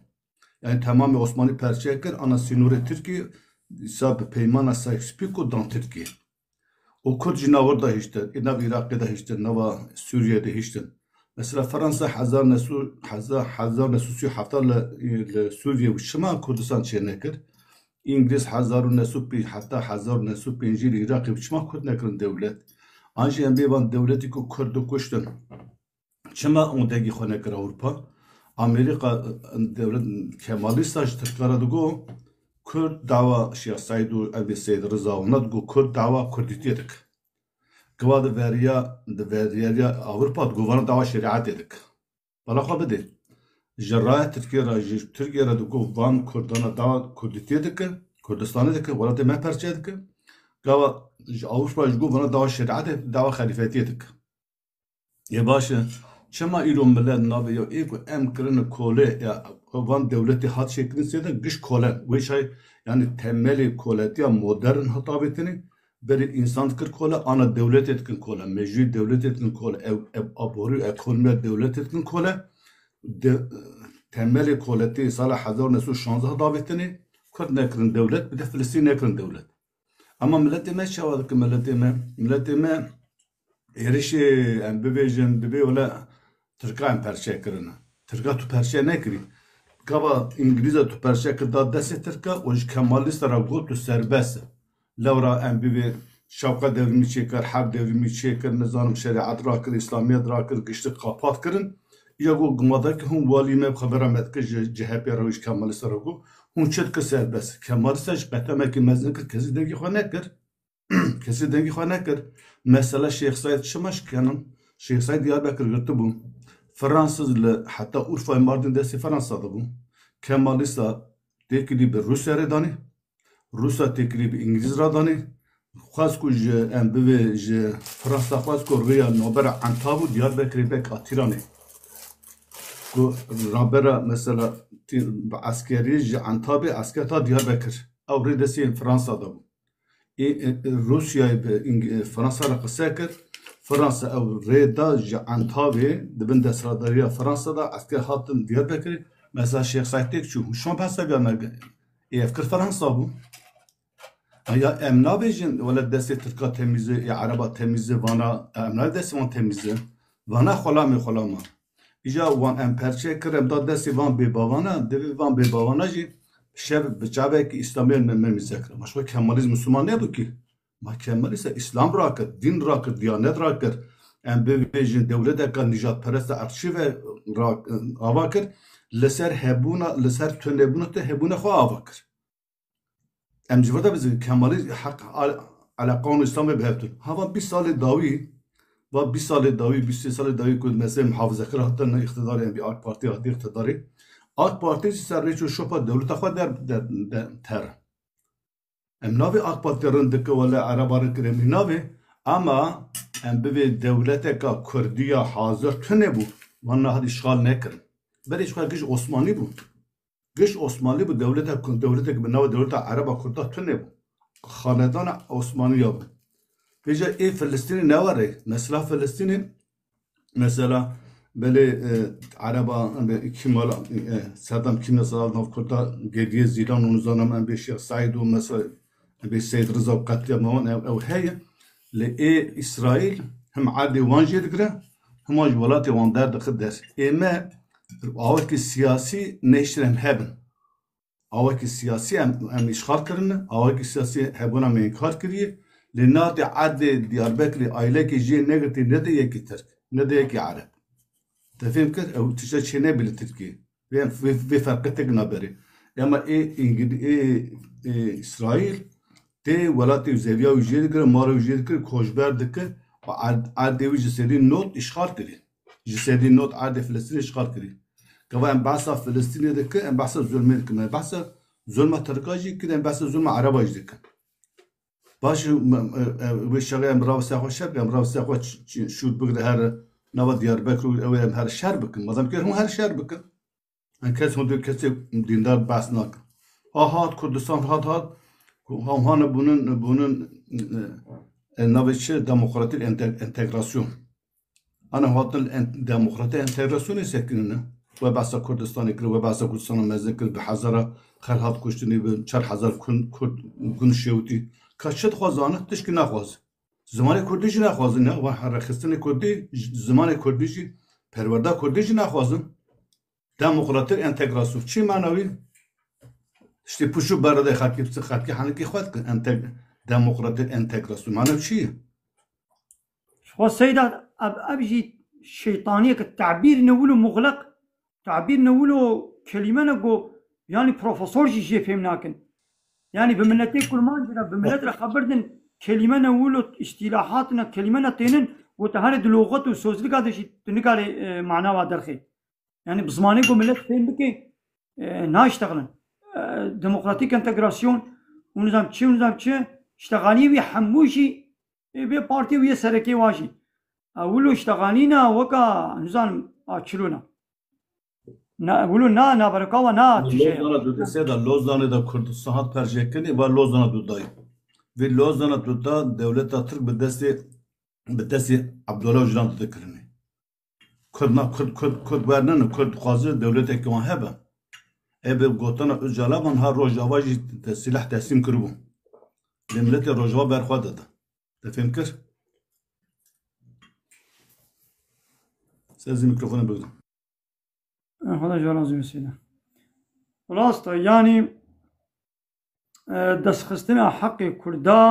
Yani tamamı Osmanlı perçekir ana sinure Türkiye sab peymana Sykes-Picot dan Türkiye. O Kürt cinavar da hiçtir. Nav Irak'ta hiçtir. Nava Suriye'de hiçtir. Mesela Fransa hazar nesusi haftarla Suriye ve Şıma Kurdistan çenekir. İngiliz hazar nesupi hatta hazar nesupi İncil Irak ve Şıma Kürt nekirin devlet. Anji em bevan devleti ku Kürt'ü kuştun. Şıma ondaki xonekir Avrupa. Amerika devlet Kemalist Türklara dugo Kürt dava Şeyh Said Ebi Seyyid Rıza onat gu Kürt dava Kürtitiyedik. Kıvadı veriya Avrupa guvana dava şeriat dedik. Bala xo bide. Jarraya Türkiye'de dugo van Kurdana dava Kürtitiyedik. Kurdistan'ı dik. Valla de me perçedik. Kava Avrupa guvana dava şeriat dava halifetiyedik. Ye başı Çema İran millet nabe ya ilk em kırını kole ya van devleti hat şeklinde seyde güç kole ve şey yani temeli koleti ya modern hatabetini beri insan kır kole ana devlet etkin kole mecbur devlet etkin kole ev aboru ekonomi devlet etkin kole temeli koleti salah hazar nesu şanzı hatabetini Kürt nekrin devlet bir de Filistin nekrin devlet ama milletime şavadık milletime erişi em bebejin bebe ola Türkiye em perçe kirine. Türkiye tu perçe nekiri. Kaba İngilizce tu perçe kirda desi Türkiye o Kemalist ara gol tu serbest. Levra em bibi şavka devrimi çeker, harp devrimi çeker, nizam şeriat rakır, İslamiyet rakır, güçlü kapat kirin. Ya go gmadak hum vali me xabara metke CHP raviş Kemalist ara go. Hun çetke serbest. Kemalist aj qetame ki mezin kir kesi dengi xo nekir. Kesi dengi xo nekir. Mesela Şeyh Said Şımaş kanın Şeyh Said Diyarbakır gitti bu. Fransızlı hatta Urfa Mardin desi Fransa'da bu. Kemalista tekli bir Rusya redani. Rusya tekli bir İngiliz redani. Xas ku em bive Fransa xas ku veya nobera Antabu Diyarbakır bek atirani. Ku rabera mesela askeri Antabi asketa Diyarbakır. Avri desi Fransa'da bu. Rusya ve Fransa'la kısakır. Fransa ev reda Antabi dibin desradariya Fransa'da asker hattın Diyarbakır mesela Şeyh Said Tekçu şu an pasta bir anlar efkir Fransa bu ya emna bejin valla desti Türk'a temizi ya Araba temizi vana emna desti van temizi vana xolama ija van emperçe kırım da desti van bebavana devi van bebavana ji şev bıçabek İslamiyet memizekre maşva Kemalizm Müslüman ne bu ki Mahkemeli ise İslam rakır, din rakır, diyanet rakır. Em bevejin devlet ekan nijat perest arşiv avakır. Leser hebuna, leser tönebuna te hebuna xo avakır. Em civarda bizi Kemali hak ala kanun İslam ve behevtun. Hava bir salı davi, ve bir salı davi, 20 salı davi kud mesela muhafazakar hatta ne iktidarı yani bir AK Parti hatta iktidarı. AK Parti ise reço şopa devlet xo der ter. Em navi AK Parti'nin dike valla Arabarı kiremi navi ama em bive devlete ka Kürdiya hazır tüne bu. Vanna hadi işgal nekirin. Beri işgal güç Osmanlı bu. Güç Osmanlı bu devlete gibi navi devlete Araba Kürda tüne bu. Hanedan Osmanlı bu. Peki Filistin'i ne var? Mesela Filistin'i mesela böyle Araba Kemal Saddam kimyasal Kürda geriye ziran onu zanam en beşi Said'u mesela bir Seyyid Rıza katliamı ev heye le İsrail hem adi vanjir gre hem ajvalat van der der. Eme avaki siyasi neşrem hebben. اوکی سیاسی ام اشغال کرنه اوکی سیاسی هبونا من انکار کریه لنات عد دیاربکر ایله کی جی نگتی نده یکی ترک نده یکی عرب تفهم كده او تشا شينا بالتركي يعني في فرقتك نبري اما اسرائيل تي ولاتي زيفيا وجيدكر مارو وجيدكر كوشبر دك وعاد جسدي نوت اشغال كري جسدي نوت عاد فلسطين اشغال كري كمان بعصا فلسطين دك ام بعصا ظلم كما بعصا ظلم تركاجي كده ام بعصا ظلم عرباج دك باش وشغل امراو ساخو شب امراو ساخو شوت بقدر هر نوا دياربكر او هر شهر بكن مادام كده هم هر شهر بكن ان كاس هم كاس دیندار بحث نکن هات کردستان هات هم هان bunun نوچه دموکراتیک انتگراسyon انا هاتن دموکراتیک انتگراسyon سکننه و بحث کردستان کرد و بحث کردستان مزکر به هزاره خلهات کشتنی به 4000 کن شوتی کاشت خوازانه تشکی نخواز زمان کردیجی نخوازن نه و حرکتن کردی زمان کردیجی پرورده کردیجی نخوازن دموکراتیک انتگراسyon چی معنوی işte puşu barada xatki hangi xat دموکراتیک انتگراسyon معنی چیه شو سيدا ابجي شيطانيه التعبير نقوله مغلق تعبير نقوله كلمه نقول يعني بروفيسور جي فهمناكن يعني بملتي كل ما عندنا بملت خبردن كلمه نقوله اصطلاحاتنا كلمه نتينن وتهرد لغات وسوزلك هذا شيء تنقال معناه درخي يعني بزماني قو ملت فين بكي ناشتغلن ديمقراطيك انتجراسيون ونظام تشي اشتغالي ويحموشي بي بارتي ويا سركي واجي اولو اشتغالينا وكا نظام اتشلونا اولو نا بركاوا نا تشي Lozan'a dudese da Lozan'ı da Kürdistan perjekeni ve Lozan'a dudayı ve Lozan'a duda devlet Türk bedesi Abdullah Öcalan tutuklanı Kürt vernen Kürt kazı devlet ekman hebe ebe gotana Öcalan ha Rojava silah teslim kırbu Demlete Rojava berxwada da tefhem kir Siz mikrofonu bugün خدا جوازی وسیله راسته يعني دستخستنا حق كردا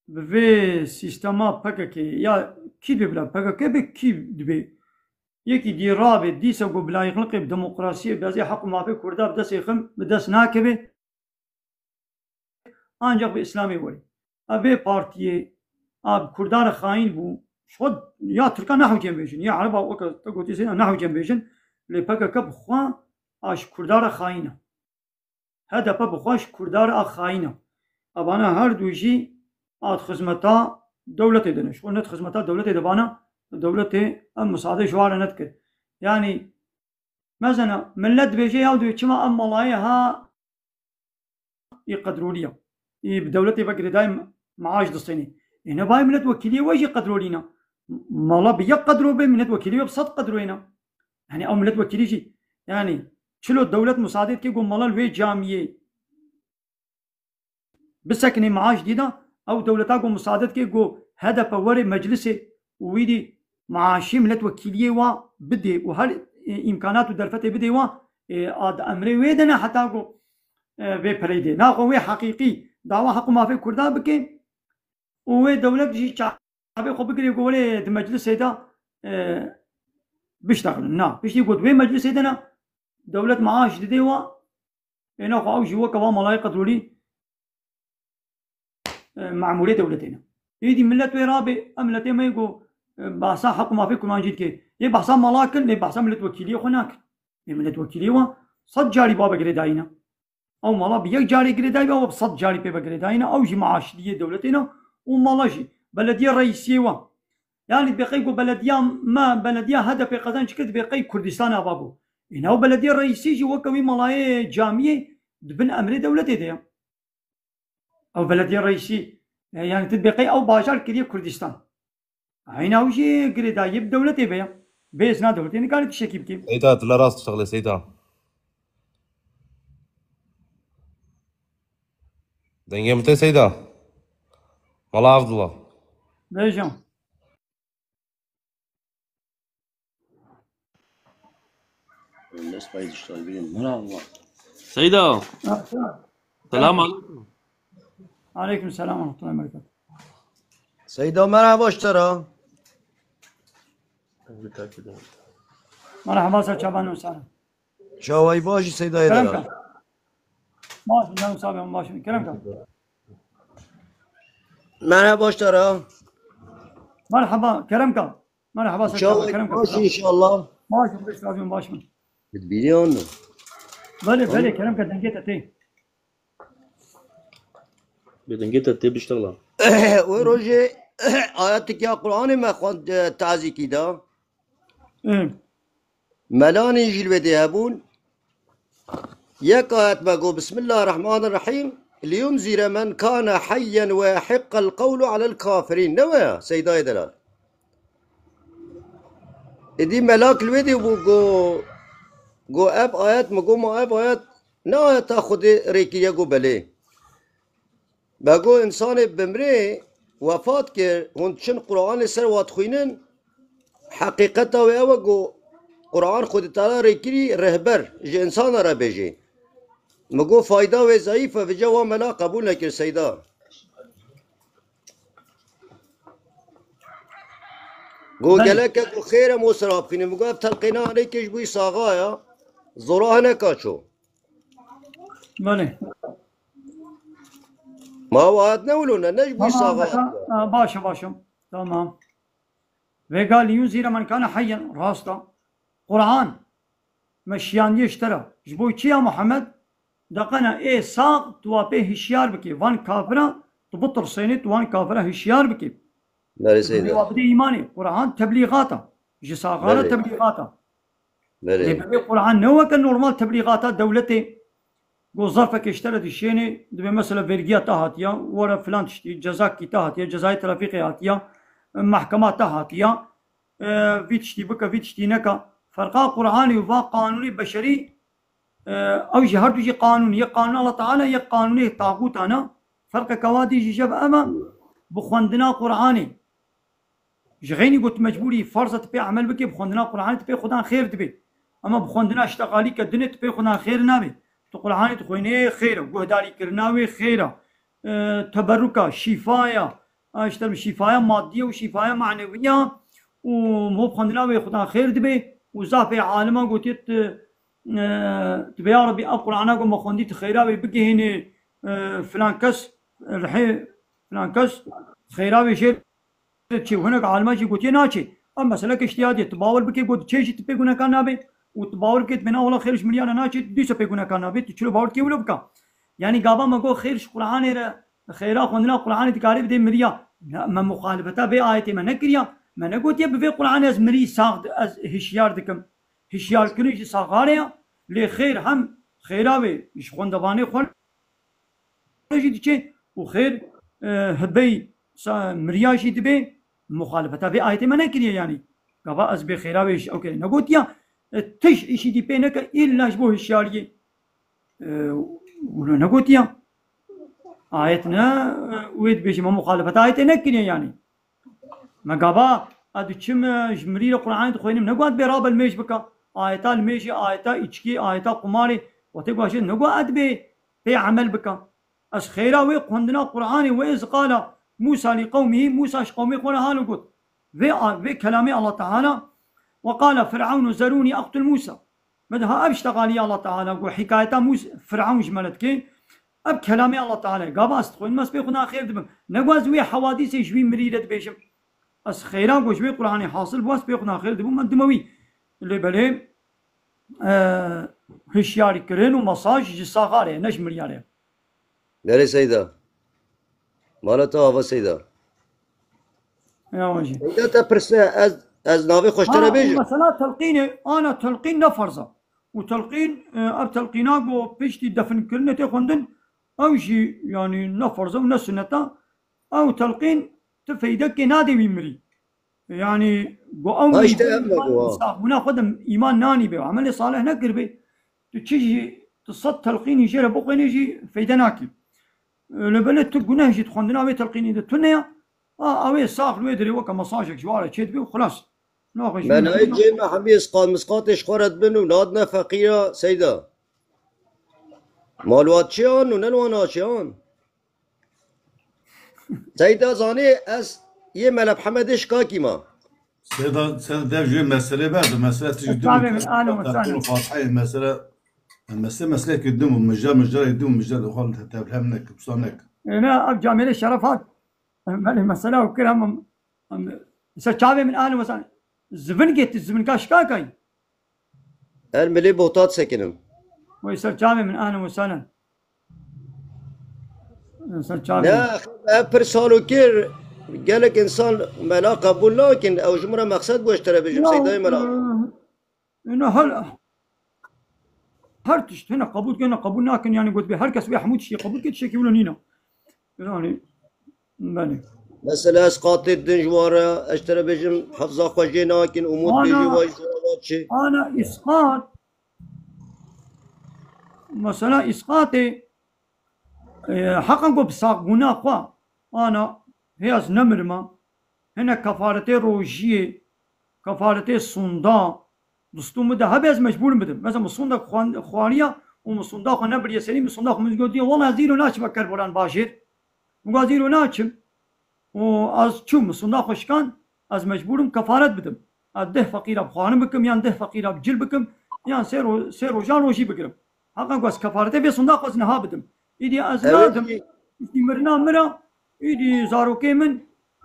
به سیستما پککی یا کی ببلا پککی به کی دبی یکی دی رابط دیسا گو بلا يخلق بديمقراطيه بازي حق ما في كردا بدس يخم بدس ناكبه ancak به اسلامی ولی ابي پارتیه اب کردار خاین بو شد یا ترکا نحو جنب بیشن یا عربا وقت تقولي سينا نحو جنب بیشن لپکه بخوا اش کردار خاینه هدف بخواش کردار خاینه ابانا هر دوشی ات خدمتا دولت دنش و نت خدمتا دولت دبانا دولت ام مساعده شوار نت كد يعني مثلا ملت بيجي او دو چما ام ملايها يقدروا لي بدولتي بقدر دايم معاش دستيني هنا باي ملت وكيليه ويجي يقدروا لينا مالا بيقدروا به ملت وكيليه بصد قدروا هنا يعني او ملت وكيليجي يعني شلو الدولة مساعدة كي يقول ملال وي جامعية بسكني معاش ديدا او دولتا قو مساعدة كي يقول هدف وري مجلسي ويدي معاشي ملت وكيلية وا بدي وهل امكانات ودرفته بدي وا اد امري ويدنا حتى قو وي بريدي ناقو وي حقيقي دعوة حق ما في كردا بكي وي دولة جي شعبي خو بكري يقول مجلس هيدا بيشتغل نا بيش يقول وين مجلس هيدنا دولة معاش دي وا هنا خو او جوا كوا ملاي قدرولي معمولية دولتنا يدي ملت ويرابي املتي ما يقول بحثا حق ما في كمان جيت كي يي بحثا ملاكن يي بحثا ملت وكيلية هناك يي ملت وكيلية وا صد جاري بابا قريداينا او مالا بيك جاري قريداينا او بصد جاري بابا قريداينا او جي معاش دي دولتنا ومالا جي بلدية رئيسية وا يعني بقي بلدية ما بلدية هدف قزان شكل بقي كردستان ابابو هنا بلدية الرئيسية جي وكوي ملاي جامعية دبن امر دولتي دي او بلدية الرئيسية يعني تطبيقي او باشار كريه كردستان هنا وشي قريدا يب دولتي بيا بيسنا دولتي يعني قالت الشكيب كيف سيدا تلا راس تشتغل سيدا دنجي متى سيدا والله عبد الله بيجان الناس بايد يشتغل بيهم من الله سيدة سلام السلام عليكم. عليكم السلام ورحمة الله وبركاته. سيدة مرحبا اشترى. مرحبا سيد شعبان وسهلا. شاوي باشي سيدة كلامك يدرا. ماشي نعم صابي ماشي كلامك. مرحبا اشترى. مرحبا كلامك. مرحبا سيد شعبان شاوي كلامك. باشي ان شاء الله. ماشي بس لازم ماشي. بتبيني بلي كلامك دنجيت تي. بدنجيت التيب بيشتغل. وروجي آياتك يا قرآن ما خوند تعزي كده. ملاني جيل وديهبون. يك آيات بقول بسم الله الرحمن الرحيم لينذر من كان حيا ويحق القول على الكافرين. نويا سيدة دلال. إدي ملاك الودي جو اب آيات مگو ما اب آيات نه آيات خود ريكي يگو بله بگو انسان بمره وفات كر هون چن قرآن سر وات خوينن حقيقتا و او گو قرآن خود تعالى ريكي رهبر جي انسان را بيجي مگو فايدة و ضعيفة و جوا ملا قبول نكر سيدا گو گلک گو خیر موسراب خيني مگو اب تلقينا عليك جبوي صاغايا زوراه نکاشو بله ما وعد نولونا نجبوي صاغا باشا تمام وقال ينذر من كان حيا راستا قرآن مشيان يشترى جبوي چيا محمد دقنا ايه ساق توابه هشيار بكي وان كافرا تبطر سينت وان كافرا هشيار بكي ناري سيدا وابدي ايماني قرآن تبليغاتا جساغارة تبليغاتا بله قرآن نوع كنورمال تبليغاتات دولتي قو ظرفك اشترت الشيني دبي مثلا فيرجيا تهاتيا ورا فلان تشتي جزاكي تهاتيا جزاي ترافيقي هاتيا محكمات تهاتيا في تشتي بكا في تشتي نكا فرقا قرآني وفا قانوني بشري او جي هردو جي قانون يا قانون الله تعالى يا قانوني طاغوت انا فرق كوادي جي جب اما بخوندنا قرآني جغيني قلت مجبوري فرصة تبي عمل بكي بخوندنا قرآني تبي خدان خير تبي اما بخوندنا اشتغالي كدنيا تبي خدان خير نابي تقول هاني تخويني خيرة وهداري كرناوي خيرة تبركة شفاية اشتري شفاية مادية وشفاية معنوية ومو بخندناوي خدان خير دبي وزافي عالمة قلت تبي يا ربي القرآن قم مخندي تخيراوي بقي هني فلان كس الحين فلان كس خيراوي شيء تشي وهناك عالمة شي قلت ناشي اما سلك اشتيادي تباول بقي قلت شيء تبي قلنا كان نابي وتباور كيت بنا ولا خيرش مليان ناشي ديسا بيكونا كان بيت تشلو باور كي ولا بكا يعني قابا ما جو خيرش قرآن خيرا خوندنا قرآن تقارب دي مريا ما مخالفتا بي آيتي ما نكريا ما نقول يا بفي قرآن از مري ساغ از هشيار دكم هشيار كريش ساغاريا لي خير هم خيراوي ايش خوندواني خون جي ديچه وخير هبي مريا شي دبي مخالفتا بي آيتي ما نكريا يعني قابا از بخيراوي اوكي نقول يا تش إشي دي بينك إلا شبوه الشارية ولو نقول يا آيتنا ويد بيش ما مخالفة آيتنا كنيا يعني ما قابا أدو تشم جمري القرآن تخوينم نقول براب الميش بكا آيتا الميشي آيتا إشكي آيتا قماري وتقول شيء نقول أد بي عمل بكا أس خيرا ويقندنا القرآن وإذ قال موسى لقومه موسى قومي قولا هالو قلت في كلامي الله تعالى وقال فرعون زروني أقتل موسى بدها أبشتغالي الله تعالى وحكاية موسى فرعون جملت كي أب كلامي الله تعالى قاباست خوين مس بيخنا خير دبم نقواز وي حوادث جوي مريدة بيشم أس خيرا وجوي قرآن حاصل بس بيخنا خير دبم من دموي اللي بلي هشياري كرين ومساج جساغاري نجمر يعني ناري سيدة مالتا هوا سيدة يا وجه سيدة تبرسة از ناوي خوشتره بيجي مثلا تلقين انا تلقين نفرزه وتلقين اب تلقيناغو بيشتي دفن كلنا تخوندن او شي يعني نفرزه ونسنتا او تلقين تفيدك نادي ويمري يعني جو او وناخذ ايمان ناني به وعمل صالح نقر به تشي تصد تلقين يجي بقين يجي فيدناكي لبلت تقناه شي تخوندنا وي تلقين تنيا اوي ساق ويدري وكا مساجك جواره تشد بيه وخلاص من هاي جينا حمي اسقاط مسقاطش خورت بنو نادنا فقيرة سيدة مالوات چیان و نلوانا چیان سیدا زانی از یه ملب حمدش کاکی ما سيدا ده جوي مسألة بعد مسألة تجدم الشعبي من أهل وسهلا فاتحة مسألة كدم مجال يدوم مجال وخال تبلهمنك بصانك هنا أرجع من الشرفات المسألة وكلام الشعبي من أهل وسهلا الزبن جت الزبن كاش كاكاي الملي بوطات سكنم ويصير شعبي من أهل وسهلا يصير شعبي لا أبر سالو كير قالك إنسان ملا قبول لكن أو جمرة مقصد بوشترى بجم سيداي ملا إنه هل تشت هنا قبول لكن يعني قلت به هر كس بيحمود شيء قبول كده شيء يقولون هنا يعني بني مثلا اسقاط الدنجوارة اشترى بجم حفظة خوجي لكن أمود بيجي واجرات شيء أنا إسقاط مثلا إسقاطي حقا قو بساق قوا أنا هي از نمرما هنا كفارتي روجيه كفارتي صندا دستوم ده هبه از مجبور بدم مثلا صندا خوانيه ومصندا خو نبر يسليم صندا خو مزغودي والله زيرو ناچ بكر بولان باشر مغا زيرو ناچم و از چوم صندا خوشكان از مجبورم كفارت بدم ده فقير بخوانم بكم يعني ده فقير بجل بكم يعني سيرو جان روجي بكرم حقا قوس كفارتي بي صندا خو نها بدم ايدي از لازم مرنا مرا إيدي زاروكي من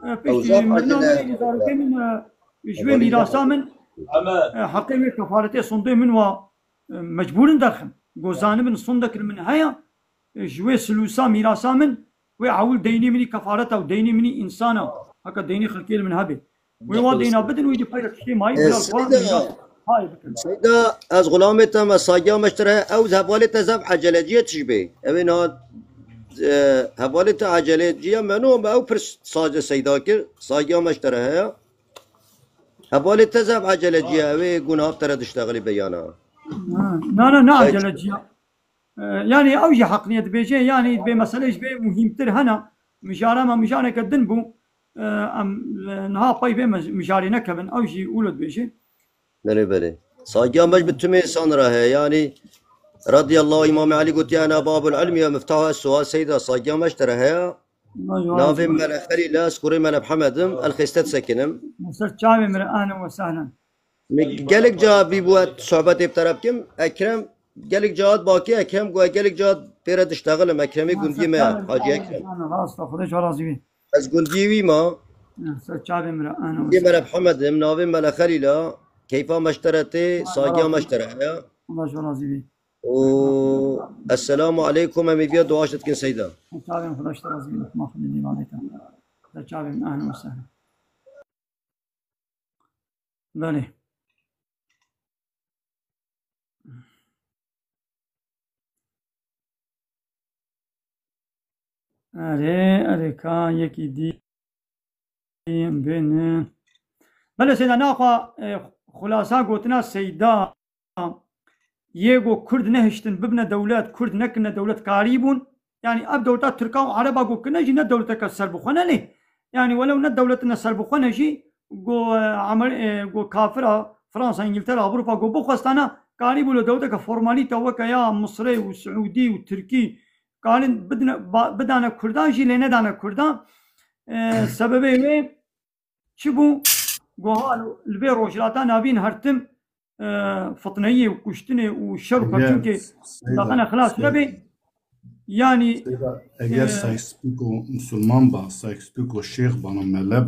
بيشتي مرنامي زاروكي من جوي ميراسا من حقيقي كفارتي صندوق من و مجبور دخم جوزاني من صندوق من هيا جوي سلوسا ميراسا من ويعول ديني مني كفارته وديني مني إنسانا هكا ديني خلقي من هبي ويوادينا بدن ويدي فايدة شيء ماي سيدا از غلامتا مساجا مشترى أو زبالة زب عجلجية تشبه أمين هاد حوالت عجله جیا منو او پر ساج سیدا کر ساجیا مشتره هيا حوالت تزب عجله جیا و گناه تر تشتغلي بيانا لا عجله جیا يعني اوجي حقنية بيجي يعني بمسألة بي مهمتر هنا مجارة ما مجارة كدن بو ام نها باي بي مجاري نكبن اوجي اولد بيجي بله ساجیا مش بتمي سانرا هي يعني رضي الله إمام علي قلت يا أنا باب العلم يا مفتاح السؤال سيدة صاجيا مشترى هيا نافي ملا خلي لا سكوري ملا بحمدم الخيستات سكنم مصر شامي من أهلا وسهلا قالك جا بيبوات صحبتي بترابكم أكرم قالك جاد باقي أكرم قالك جاد بيرا تشتغلم أكرمي قندي ما حاجي أكرم أنا خلاص تاخذش راضي بيه بس قندي وي ما مصر شامي من أهلا وسهلا ملا بحمدم نافي ملا خلي لا كيفا مشترتي صاجيا مشترى هيا الله شو راضي بيه السلام عليكم أمي بيا دعاشتكن سيدة شعبي من خداش ترازي ما خليني بعدها شعبي من أهلا وسهلا بله أري كان يكي دي بين بله سيدا ناقا خلاصا قوتنا سيدا يجو كرد نهشتن ببنا دولات كرد نكنا دولات قريبون يعني اب دولات تركا وعربا جو كنا جينا دولتك السربخونه ليه يعني ولو ند دولتنا السربخونه جي جو عمل جو كافره فرنسا انجلترا اوروبا جو بوخستانا قريب له دولتك فورمالي توك يا مصري وسعودي وتركي قالن بدنا كردان جي لنا دانا كردان سببه شبو جو هالو البيروجلاتا نابين هرتم فطنية وكشتنة وشر كرتونكي داخلنا خلاص نبي يعني اگر سایسپیکو مسلمان با سایسپیکو شیخ بانا مله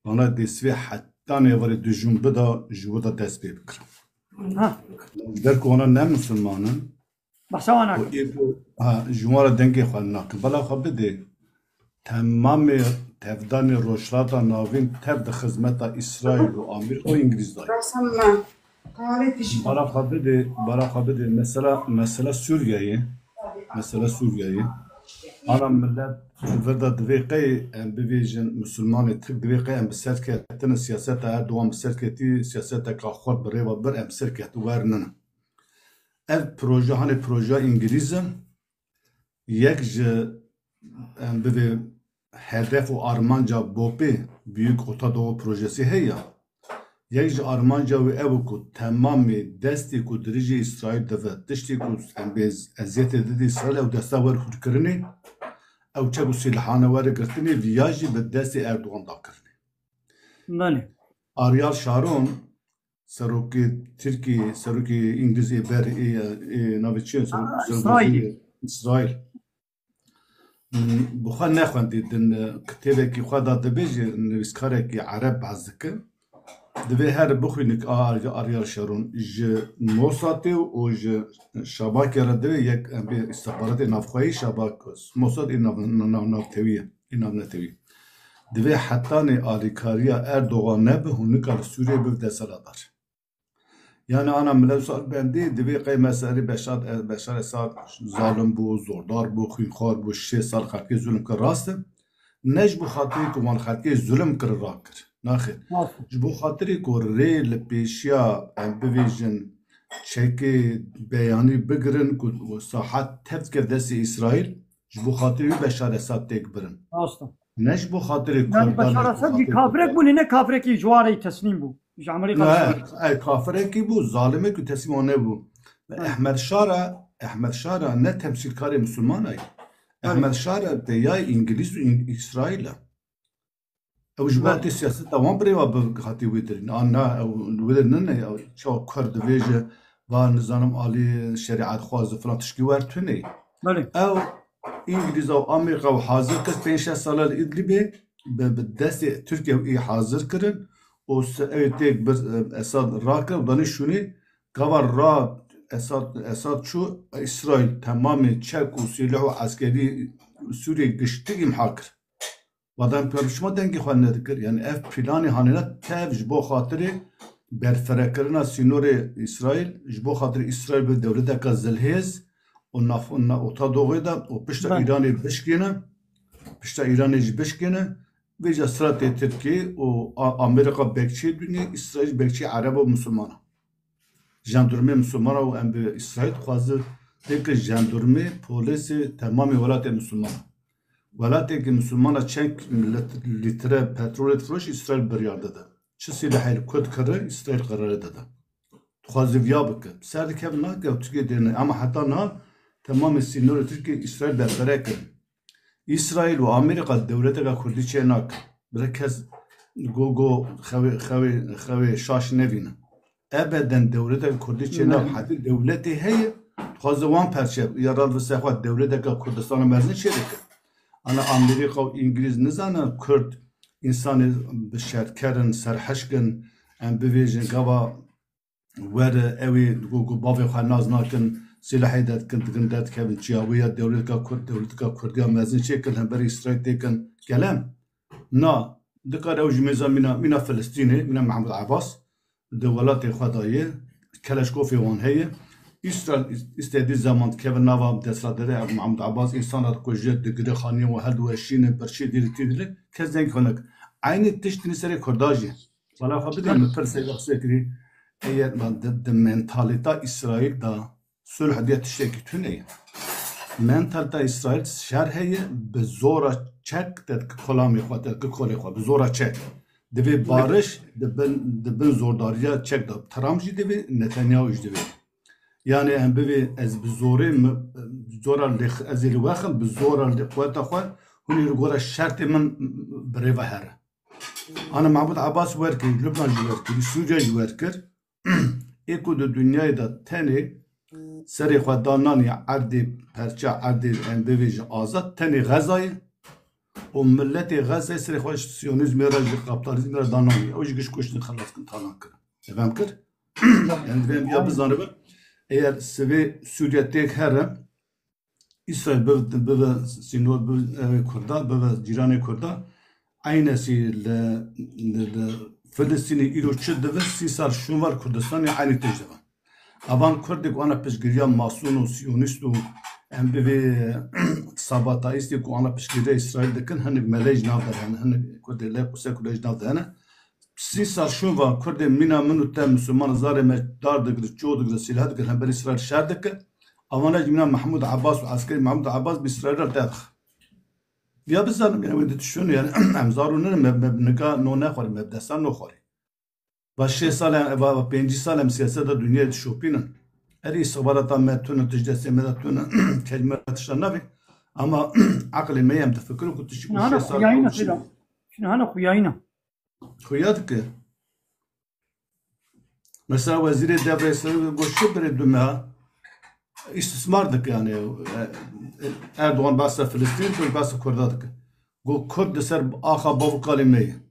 بانا دسوی حتی نیوری دجون بدا جودا دست بی بکرم در که اونا نه مسلمانن بحثا وانا جوارا دنگی خوال ناکن بلا خواه بده تمام تفدان روشلاتا ناوین تفد خدمت اسرائیل و آمریکا و انگلیس داری برا خبده مثلا سوریه انا ملت فردا دویقی ام بویژن مسلمان تک دویقی ام بسر کتن سیاست اردوان بسر کتی سیاست که خود بره و بر ام بسر کت ورنن ev proje hani proje İngilizce yek bir hedef o Armanca BOPE Büyük Orta Doğu projesi heya یک جا آرمانجا و او کو تمام دستی کو درجه اسرائیل دفت تشتی کو ازیت دیدی اسرائیل او دستا ور خود کرنی او چه کو سلاحانه ور گرتنی ویاجی به دست اردوغان دا کرنی بله آریال شارون سروکی ترکی سروکی انگلیزی بر ناوی چیه اسرائیل بخواه نخواندی دن کتابه که خواه داده بیجی نویسکاره که عرب بازدکه دوی هر بخوینک آریال شارون جه موساتی و جه شباکی را دوی یک استخبارات نافخواهی شباک موساد این نافتویه دوی حتی آلیکاریا اردوغان نبه هنکار سوریه بفده سرادار یعنی آنا ملل سال بندی دوی قیمه سری بشار اساد ظالم بو زوردار بو خیخار بو 6 سال خلقی ظلم کر راسته نج بو خاطری که وان خلقی ظلم کر را کر ناخیر بو خاطری که ریل پیشیا بویژن چکی بیانی بگرن که ساحت تفت که دست اسرائیل بو خاطری بشار اساد تک برن نج بو خاطری يعني بشار اسد جي كافرك بو نه كافرك جواري تسليم بو عملي ای کافره کی بود ظالمه که تسلیمانه بود احمد شارع نه تمثیل کاری مسلمان ای احمد شارع دیای انگلیس و اسرائیل او جبات سیاست دوام بری و بخاطی ویدرین آن او ویدرین نه او چه کرد ویژه و نظام عالی شریعت خواز فلان تشکی ورتونی او انگلیس و آمریکا و حاضر کس 5 سال ادلیبه به دست ترکیه و حاضر کردن و سعیتک بر اساد راکر و دانشونی کار را اساد شو اسرائیل تمام چک و سلاح و عسکری سوریه گشتی محاکر و دام پرشما دنگی خواه ندکر یعنی اف پلانی هانینا تفج بو خاطر برفرکرنا سینور اسرائیل جبو خاطر اسرائیل به دولت که زلهز و تا دوغی دا و پشت ایرانی بشکنه ویجا سرات ترکیه و آمریکا بکچی دنیا اسرائیل بکچی عرب و مسلمان جاندرمه مسلمان و ام به اسرائیل خواسته که جاندرمه پلیس تمام ولایت مسلمان ولایتی که مسلمان چند لیتر پترول فروش اسرائیل بریار داده چه سلاحی کد کرده اسرائیل قرار داده خواسته ویا بکن سر که نه که ترکیه دینه اما حتی نه تمام سینور ترکیه اسرائیل برقرار کرد اسرائیل و آمریکا دولت کردی چه نک برکز گو خوی شاش نوینه ابدا دولت کردی چه نک حتی دولتی هی خواهان پرچه یا راد و سخوات دولت کردستان مرزی چه دکه انا آمریکا و انگلیس نزانه کرد انسان بشرکرن سرحشکن ام بویژن گوا ور اوی گو باوی خواه ناز ناکن سلاحی داد کند که چیاویه دولت که کردی مزین چه کن هم برای اسرائیل تکن کلام نه دکار اوج مینا فلسطینه مینا محمود عباس دولت خدایه کلاشکوفی وان هیه اسرائیل استعدی زمان که نوام دستادره محمود عباس انسانات کجد دگری خانی و هر دوشین برشی دیرتی که زنگ کنک عین تشتنی سر کرداجی ولی خب بدیم پرسه بخصه کری ایت من د منتالیتا اسرائیل دا صلح دیت تشتکی تونه منتالیتا اسرائیل شرحه به زورا چک داد کلامی خواهد داد کلی خواهد به زورا چک دوی بارش دبن زورداریا چک داد ترامجی دوی نتانیاهوش دوی یعنی هم بوی از بزوره زورا از الواخم بزورا قوت خواهد هنی رو گوره شرط من برای وحره انا محمود عباس ورکر لبنان جورکر سوریه جورکر ایکو دو دنیای دا تنی سری خود دانانی عردی پرچه عردی بویج آزاد تنی غزای و ملت غزای سری خودش سیونیزم را کاپیتالیسم را دانانی اوش گش کشتن خلاص کن تانان کرد افهم کرد یعنی بهم یا بزنه بر اگر سوی سوریه تک هره اسرائیل به سینور به کرده به جیران کرده aynısı Filistin'i İroç'u da ve Sisar Şunvar Kurdistan'ı aynı tecrübe. Avan Kurdik ona pişgiriya masunu Siyonistu hem bir sabataisti ku ona pişgiriya İsrail'dekin hani melej navdar yani hani Kurdiler kuse kulej navdar Sisar Şunvar Kurdi mina minutte Müslüman zare mejdar dıgır çoğu dıgır silah dıgır hem bir İsrail şerdik avana mina Mahmud Abbas ve askeri Mahmud Abbas bir İsrail'e dedik. Ya bizden yani öyle düşünüyor yani emzarunun neka no ne khori mebdesan no khori با 6 سال با 5 سال هم سیاست دنیا شوپینن اری صبرتا متون تجدس متون كلمه تشنبي اما عقل ما يم تفكر كنت شو هنا خوياينا كده شنو هنا خوياينا خوياتك مثلا وزير الدفاع يقول شبر الدماء استثمارك يعني اردوغان باسا فلسطين كل باسا كرداتك قول كرد سر اخا بابو كلمه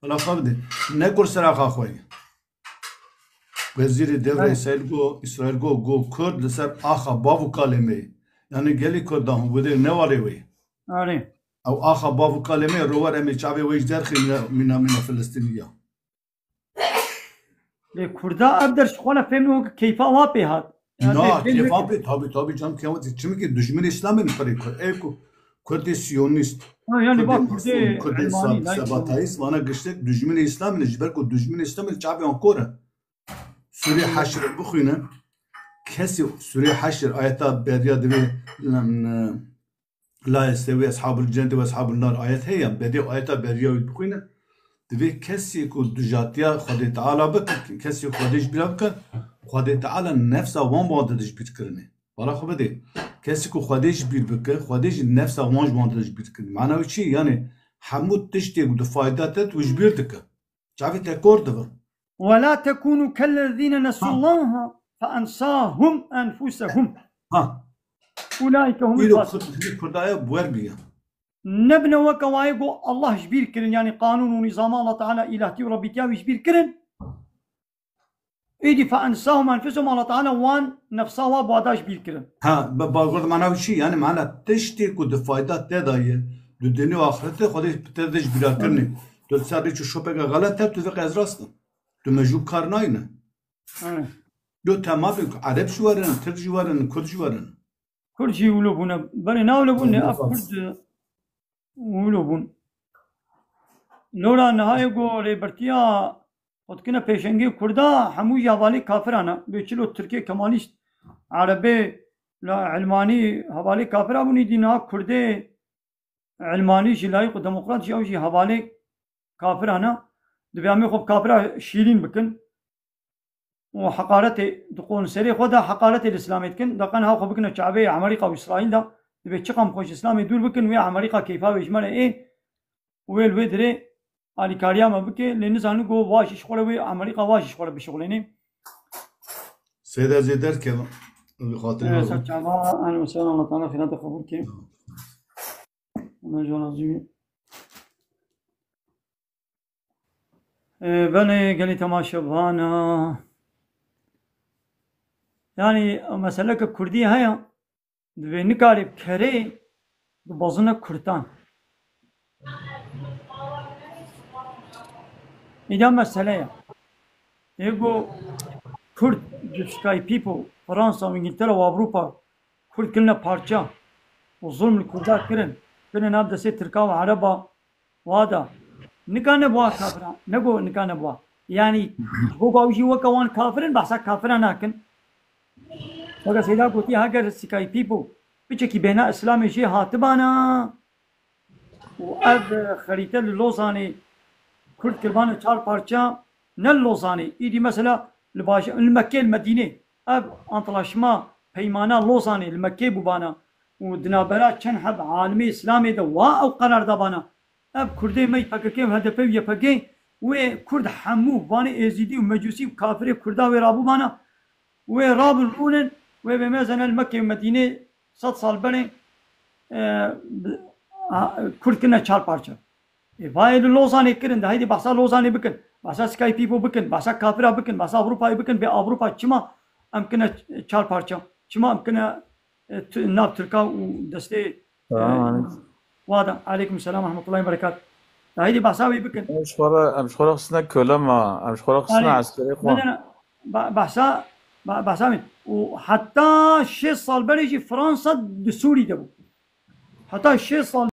ولا خبدي نقول سر اخا خوي وزير الدفاع اسرائيل قول كرد سر اخا بابو كلمه يعني قالي كردان ودي نواري وي او اخا بابو كلمه روار امي شعبي ويش داخل من فلسطينيه لكردا ابدر شغله فهموا كيف وابي هذا نه كيف وابي تابي جان كيامت چمی که دشمن اسلام می‌کنه ايكو كردي سيونيست يعني با كردي سباتايس وانا قشتك دشمن اسلام نجبر كو دشمن اسلام الشعبي انكوره سوري حشر بخوينه كسي سوري حشر ايات بديا دبي لا يستوي اصحاب الجنه واصحاب النار ايات هي بديا ايات بديا بخوينه دبي كسي كو دجاتيا خدي تعالى بك كسي خديش بلابك خدي تعالى نفسه وان باندش بيتكرني ولا خو بدي كسي كو خديش بير بك خديش نفسه وان باندش بيتكرني معناه شيء يعني حمود تشتي ود فايدات وجبيرتك تعرفي تكورد ولا تكونوا كالذين نسوا الله فانساهم انفسهم اولئك هم الفاسقون نبنا وكوايقو الله جبير كرن يعني قانون ونظام الله تعالى إلهتي وربي تياوي جبير كرن إيدي فأنساهم أنفسهم الله تعالى وان نفسه وابوادا جبير كرن بقول معناه شيء يعني معناه تشترك ودفايدات تداية الدنيا وآخرته خدي بتدش بلا كرني تلساري شو بقى غلط تبت في قزراسنا تمجوب كارناينا دو تمام عرب شوارن ترك شوارن كرد شوارن كرد يولوبون بني ناولوبون أفرد ولوبون لولا نهاية قول برتيا قد كنا پیشنگی کردا همو حوالی کافرانا بیچلو ترکیه کمالیست عربی لا علمانی حوالی کافرا بونی دینا کرده علمانی جلای و دموکرات جاو جی حوالی کافرانا دبیامی خوب کافرا شیرین بکن و حقارت دقون سری خدا حقارت الاسلامیت کن دقن ها خوب بکن شعبی امریکا و اسرائیل دا دبی چقم خوش اسلامی دور بکن و امریکا کیفا و اجماله ايه ويل ويدري على كارياما بكي لأن زانو جو واش شغله وي أمريكا واش شغله بشغليني سيدة زيدر كذا بخاطر ساتشابا أنا وسهلا الله تعالى خيرات خبر كي أنا جوانا زوي بني قالي تماشى بهانا يعني مسألة كردية هيا دبي نكاري بكري ببازنا كردان إذا مسألة يقول كرد جسكاي بيبل فرنسا وإنجلترا وأوروبا كرد كلنا بارشة وظلم الكردات كرن نبدأ سي تركا وعربا وهذا نكان بوا كافران نقول نكان بوا يعني هو باوجي وكوان كافرين بحثا كافران لكن وقا سيدا قلتي هاگر سكاي بيبل بيچه بينا اسلامي شي هاتبانا وأب خريطة اللوزاني كرد كربانة چار پارچا نل لوزاني إيدي مثلا المكة المدينة أب انطلاشما پیمانا لوزاني المكة ببانا ودنابرا چن حب عالمي اسلامي ده أو قرار دابانا أب كردي ما يفككي وهدفه يفكي وكرد حمو باني ازيدي ومجوسي وكافري كردا ورابو بانا وراب الأولن وبمازن المكة المدينة 100 سال بني كرد كنا چار پارچا فايد لوزاني كرن ده هيدي بحثا لوزاني بكن بحثا سكاي بيبو بكن بحثا كافرا بكن بحثا أوروبا بكن بأوروبا چما أمكنا چار پارچا چما أمكنا ناب تركا ودستي وادا عليكم السلام ورحمة الله وبركاته ده هيدي بحثا بكن مش خورا خصنا كلما مش خورا خصنا عسكري بحثا من وحتى 6 سال بلجي فرنسا دسوري دبو حتى 6 سال